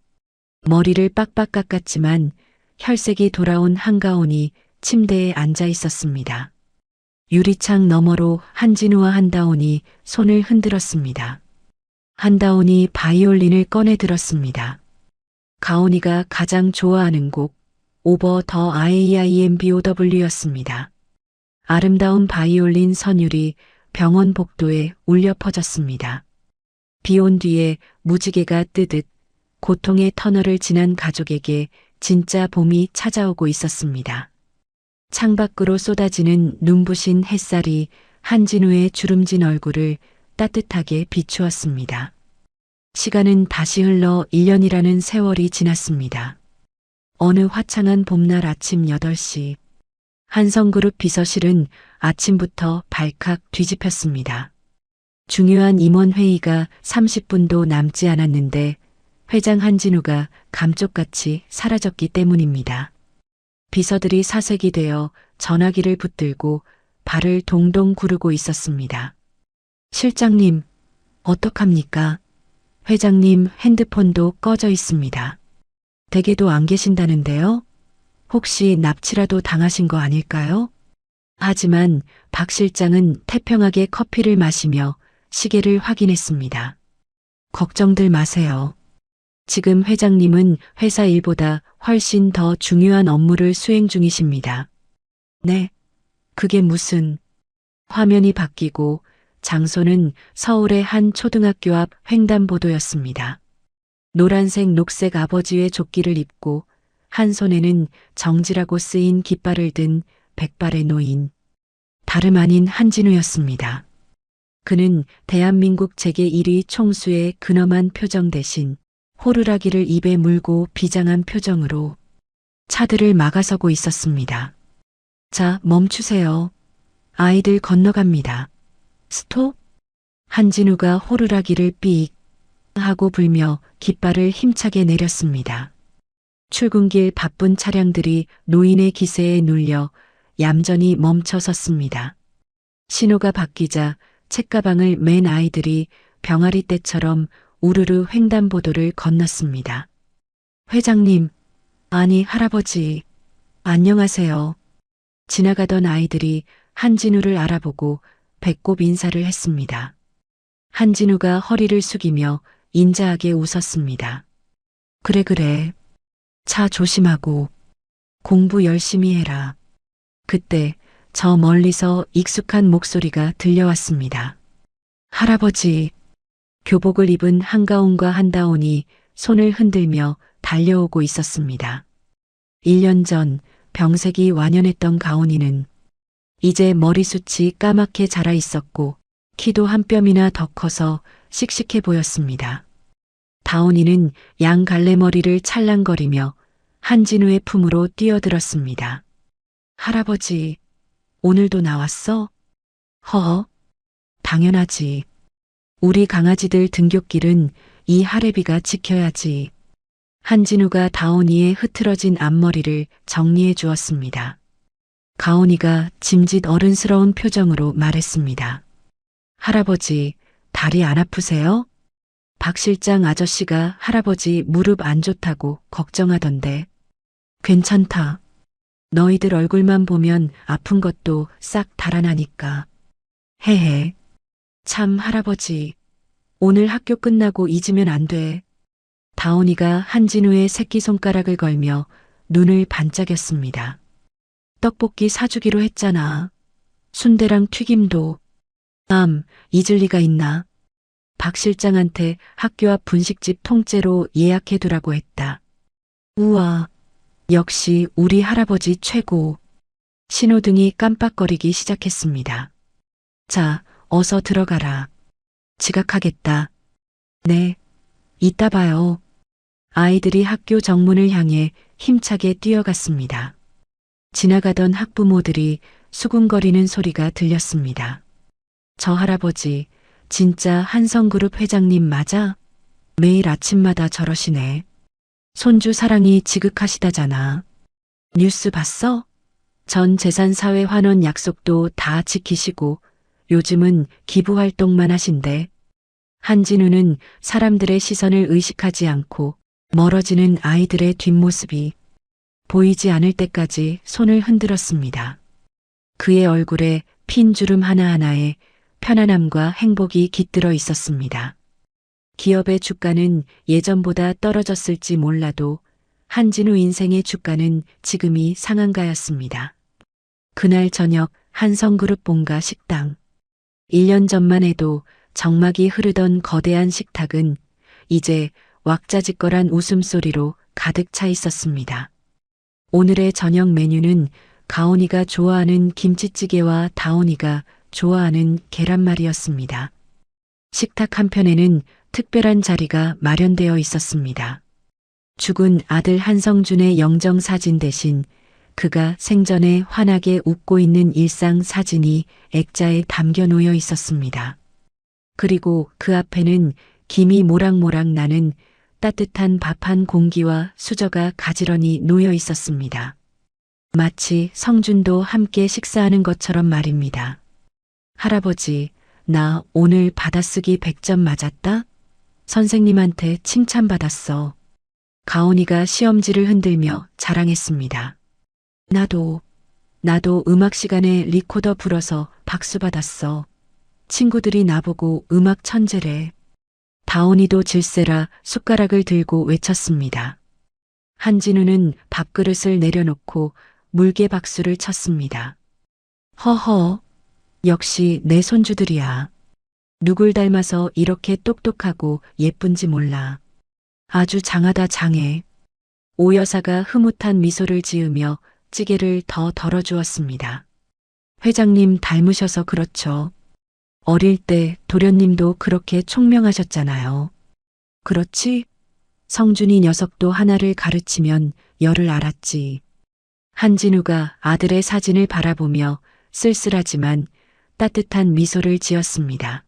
머리를 빡빡 깎았지만 혈색이 돌아온 한가온이 침대에 앉아 있었습니다. 유리창 너머로 한진우와 한다온이 손을 흔들었습니다. 한다온이 바이올린을 꺼내 들었습니다. 가온이가 가장 좋아하는 곡 오버 더 AIMBOW였습니다. 아름다운 바이올린 선율이 병원 복도에 울려 퍼졌습니다. 비온 뒤에 무지개가 뜨듯 고통의 터널을 지난 가족에게 진짜 봄이 찾아오고 있었습니다. 창밖으로 쏟아지는 눈부신 햇살이 한진우의 주름진 얼굴을 따뜻하게 비추었습니다. 시간은 다시 흘러 1년이라는 세월이 지났습니다. 어느 화창한 봄날 아침 8시 한성그룹 비서실은 아침부터 발칵 뒤집혔습니다. 중요한 임원회의가 30분도 남지 않았는데 회장 한진우가 감쪽같이 사라졌기 때문입니다. 비서들이 사색이 되어 전화기를 붙들고 발을 동동 구르고 있었습니다. 실장님, 어떡합니까? 회장님 핸드폰도 꺼져 있습니다. 댁에도 안 계신다는데요? 혹시 납치라도 당하신 거 아닐까요? 하지만 박 실장은 태평하게 커피를 마시며 시계를 확인했습니다. 걱정들 마세요. 지금 회장님은 회사 일보다 훨씬 더 중요한 업무를 수행 중이십니다. 네, 그게 무슨... 화면이 바뀌고 장소는 서울의 한 초등학교 앞 횡단보도였습니다. 노란색 녹색 아버지의 조끼를 입고 한 손에는 정지라고 쓰인 깃발을 든 백발의 노인. 다름 아닌 한진우였습니다. 그는 대한민국 제1위 총수의 근엄한 표정 대신 호루라기를 입에 물고 비장한 표정으로 차들을 막아서고 있었습니다. 자, 멈추세요. 아이들 건너갑니다. 스톱? 한진우가 호루라기를 삑 하고 불며 깃발을 힘차게 내렸습니다. 출근길 바쁜 차량들이 노인의 기세에 눌려 얌전히 멈춰 섰습니다. 신호가 바뀌자 책가방을 맨 아이들이 병아리 떼처럼 우르르 횡단보도를 건넜습니다. 회장님, 아니 할아버지, 안녕하세요. 지나가던 아이들이 한진우를 알아보고 배꼽 인사를 했습니다. 한진우가 허리를 숙이며 인자하게 웃었습니다. 그래, 그래. 차 조심하고 공부 열심히 해라. 그때 저 멀리서 익숙한 목소리가 들려왔습니다. 할아버지. 교복을 입은 한가온과 한다온이 손을 흔들며 달려오고 있었습니다. 1년 전 병색이 완연했던 가온이는 이제 머리숱이 까맣게 자라 있었고 키도 한 뼘이나 더 커서 씩씩해 보였습니다. 다온이는 양갈래머리를 찰랑거리며 한진우의 품으로 뛰어들었습니다. 할아버지, 오늘도 나왔어? 허허, 당연하지. 우리 강아지들 등굣길은 이 하레비가 지켜야지. 한진우가 다온이의 흐트러진 앞머리를 정리해 주었습니다. 가온이가 짐짓 어른스러운 표정으로 말했습니다. 할아버지, 다리 안 아프세요? 박 실장 아저씨가 할아버지 무릎 안 좋다고 걱정하던데. 괜찮다. 너희들 얼굴만 보면 아픈 것도 싹 달아나니까. 헤헤. 참 할아버지, 오늘 학교 끝나고 잊으면 안 돼. 다온이가 한진우의 새끼손가락을 걸며 눈을 반짝였습니다. 떡볶이 사주기로 했잖아. 순대랑 튀김도. 잊을 리가 있나. 박 실장한테 학교 앞 분식집 통째로 예약해두라고 했다. 우와, 역시 우리 할아버지 최고. 신호등이 깜빡거리기 시작했습니다. 자, 어서 들어가라. 지각하겠다. 네, 이따 봐요. 아이들이 학교 정문을 향해 힘차게 뛰어갔습니다. 지나가던 학부모들이 수군거리는 소리가 들렸습니다. 저 할아버지, 진짜 한성그룹 회장님 맞아? 매일 아침마다 저러시네. 손주 사랑이 지극하시다잖아. 뉴스 봤어? 전 재산사회 환원 약속도 다 지키시고 요즘은 기부활동만 하신대. 한진우는 사람들의 시선을 의식하지 않고 멀어지는 아이들의 뒷모습이 보이지 않을 때까지 손을 흔들었습니다. 그의 얼굴에 핀 주름 하나하나에 편안함과 행복이 깃들어 있었습니다. 기업의 주가는 예전보다 떨어졌을지 몰라도 한진우 인생의 주가는 지금이 상한가였습니다. 그날 저녁 한성그룹 본가 식당. 1년 전만 해도 정막이 흐르던 거대한 식탁은 이제 왁자지껄한 웃음소리로 가득 차 있었습니다. 오늘의 저녁 메뉴는 가온이가 좋아하는 김치찌개와 다온이가 좋아하는 계란말이였습니다. 식탁 한편에는 특별한 자리가 마련되어 있었습니다. 죽은 아들 한성준의 영정사진 대신 그가 생전에 환하게 웃고 있는 일상 사진이 액자에 담겨 놓여 있었습니다. 그리고 그 앞에는 김이 모락모락 나는 따뜻한 밥 한 공기와 수저가 가지런히 놓여 있었습니다. 마치 성준도 함께 식사하는 것처럼 말입니다. 할아버지, 나 오늘 받아쓰기 100점 맞았다? 선생님한테 칭찬받았어. 가온이가 시험지를 흔들며 자랑했습니다. 나도 음악 시간에 리코더 불어서 박수 받았어. 친구들이 나보고 음악 천재래. 다온이도 질세라 숟가락을 들고 외쳤습니다. 한진우는 밥그릇을 내려놓고 물개 박수를 쳤습니다. 허허, 역시 내 손주들이야. 누굴 닮아서 이렇게 똑똑하고 예쁜지 몰라. 아주 장하다 장해. 오 여사가 흐뭇한 미소를 지으며 찌개를 더 덜어주었습니다. 회장님 닮으셔서 그렇죠. 어릴 때 도련님도 그렇게 총명하셨잖아요. 그렇지? 성준이 녀석도 하나를 가르치면 열을 알았지. 한진우가 아들의 사진을 바라보며 쓸쓸하지만 따뜻한 미소를 지었습니다.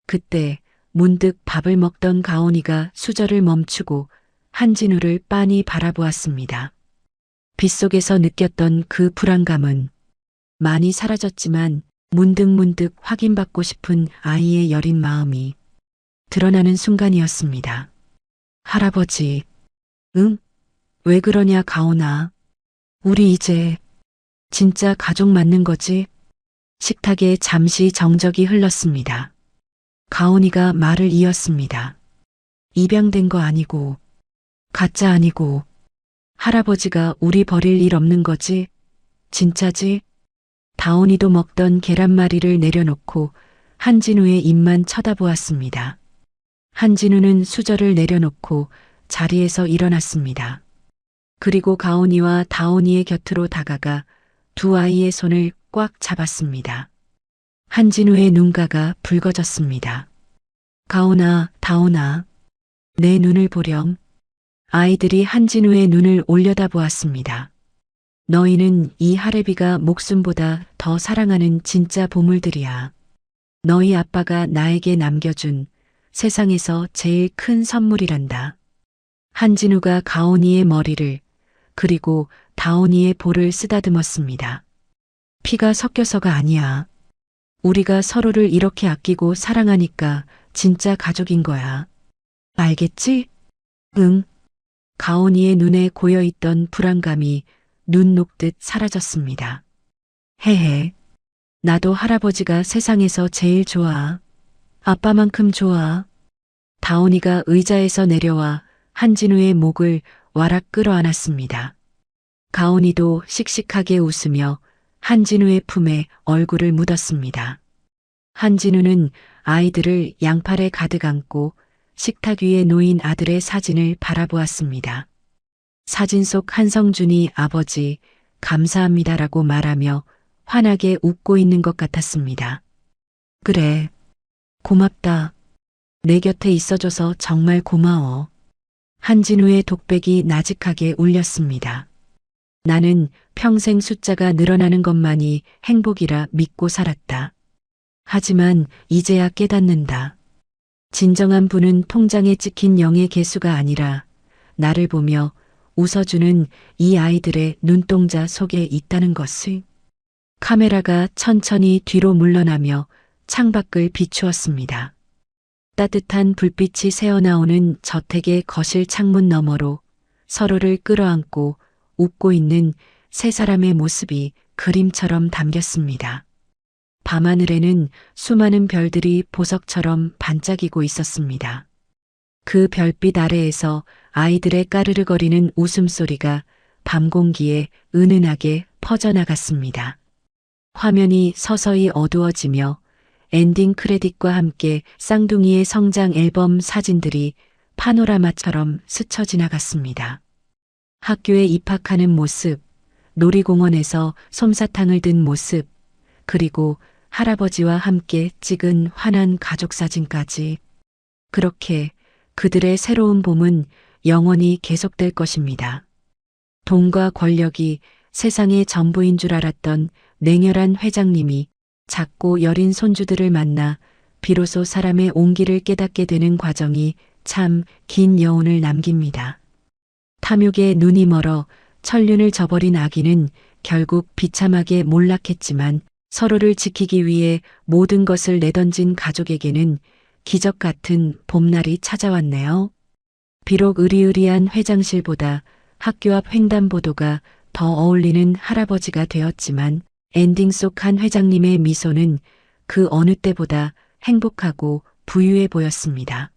그때 문득 밥을 먹던 가온이가 수저를 멈추고 한진우를 빤히 바라보았습니다. 빗속에서 느꼈던 그 불안감은 많이 사라졌지만 문득문득 확인받고 싶은 아이의 여린 마음이 드러나는 순간이었습니다. 할아버지, 응? 왜 그러냐 가온아. 우리 이제 진짜 가족 맞는 거지? 식탁에 잠시 정적이 흘렀습니다. 가온이가 말을 이었습니다. 입양된 거 아니고, 가짜 아니고, 할아버지가 우리 버릴 일 없는 거지? 진짜지? 다온이도 먹던 계란말이를 내려놓고 한진우의 입만 쳐다보았습니다. 한진우는 수저를 내려놓고 자리에서 일어났습니다. 그리고 가온이와 다온이의 곁으로 다가가 두 아이의 손을 꽉 잡았습니다. 한진우의 눈가가 붉어졌습니다. 가온아, 다온아, 내 눈을 보렴. 아이들이 한진우의 눈을 올려다보았습니다. 너희는 이 할애비가 목숨보다 더 사랑하는 진짜 보물들이야. 너희 아빠가 나에게 남겨준 세상에서 제일 큰 선물이란다. 한진우가 가온이의 머리를 그리고 다온이의 볼을 쓰다듬었습니다. 피가 섞여서가 아니야. 우리가 서로를 이렇게 아끼고 사랑하니까 진짜 가족인 거야. 알겠지? 응. 가온이의 눈에 고여있던 불안감이 눈 녹듯 사라졌습니다. 헤헤. 나도 할아버지가 세상에서 제일 좋아. 아빠만큼 좋아. 다온이가 의자에서 내려와 한진우의 목을 와락 끌어안았습니다. 가온이도 씩씩하게 웃으며 한진우의 품에 얼굴을 묻었습니다. 한진우는 아이들을 양팔에 가득 안고 식탁 위에 놓인 아들의 사진을 바라보았습니다. 사진 속 한성준이 아버지, 감사합니다라고 말하며 환하게 웃고 있는 것 같았습니다. 그래, 고맙다. 내 곁에 있어줘서 정말 고마워. 한진우의 독백이 나직하게 울렸습니다. 나는 평생 숫자가 늘어나는 것만이 행복이라 믿고 살았다. 하지만 이제야 깨닫는다. 진정한 부는 통장에 찍힌 0의 개수가 아니라 나를 보며 웃어주는 이 아이들의 눈동자 속에 있다는 것을. 카메라가 천천히 뒤로 물러나며 창밖을 비추었습니다. 따뜻한 불빛이 새어나오는 저택의 거실 창문 너머로 서로를 끌어안고 웃고 있는 세 사람의 모습이 그림처럼 담겼습니다. 밤하늘에는 수많은 별들이 보석처럼 반짝이고 있었습니다. 그 별빛 아래에서 아이들의 까르르거리는 웃음소리가 밤 공기에 은은하게 퍼져나갔습니다. 화면이 서서히 어두워지며 엔딩 크레딧과 함께 쌍둥이의 성장 앨범 사진들이 파노라마처럼 스쳐 지나갔습니다. 학교에 입학하는 모습, 놀이공원에서 솜사탕을 든 모습, 그리고 할아버지와 함께 찍은 환한 가족 사진까지. 그렇게 그들의 새로운 봄은 영원히 계속될 것입니다. 돈과 권력이 세상의 전부인 줄 알았던 냉혈한 회장님이 작고 여린 손주들을 만나 비로소 사람의 온기를 깨닫게 되는 과정이 참 긴 여운을 남깁니다. 탐욕에 눈이 멀어 천륜을 저버린 아기는 결국 비참하게 몰락했지만 서로를 지키기 위해 모든 것을 내던진 가족에게는 기적 같은 봄날이 찾아왔네요. 비록 으리으리한 회장실보다 학교 앞 횡단보도가 더 어울리는 할아버지가 되었지만 엔딩 속 한 회장님의 미소는 그 어느 때보다 행복하고 부유해 보였습니다.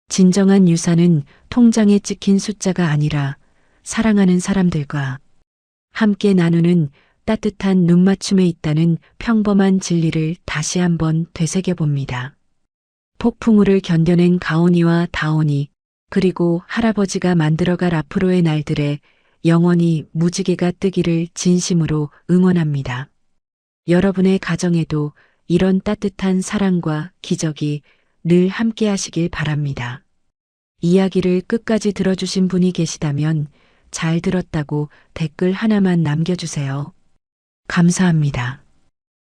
진정한 유산은 통장에 찍힌 숫자가 아니라 사랑하는 사람들과 함께 나누는 따뜻한 눈맞춤에 있다는 평범한 진리를 다시 한번 되새겨봅니다. 폭풍우를 견뎌낸 가온이와 다온이 그리고 할아버지가 만들어갈 앞으로의 날들에 영원히 무지개가 뜨기를 진심으로 응원합니다. 여러분의 가정에도 이런 따뜻한 사랑과 기적이 늘 함께 하시길 바랍니다. 이야기를 끝까지 들어주신 분이 계시다면 잘 들었다고 댓글 하나만 남겨주세요. 감사합니다.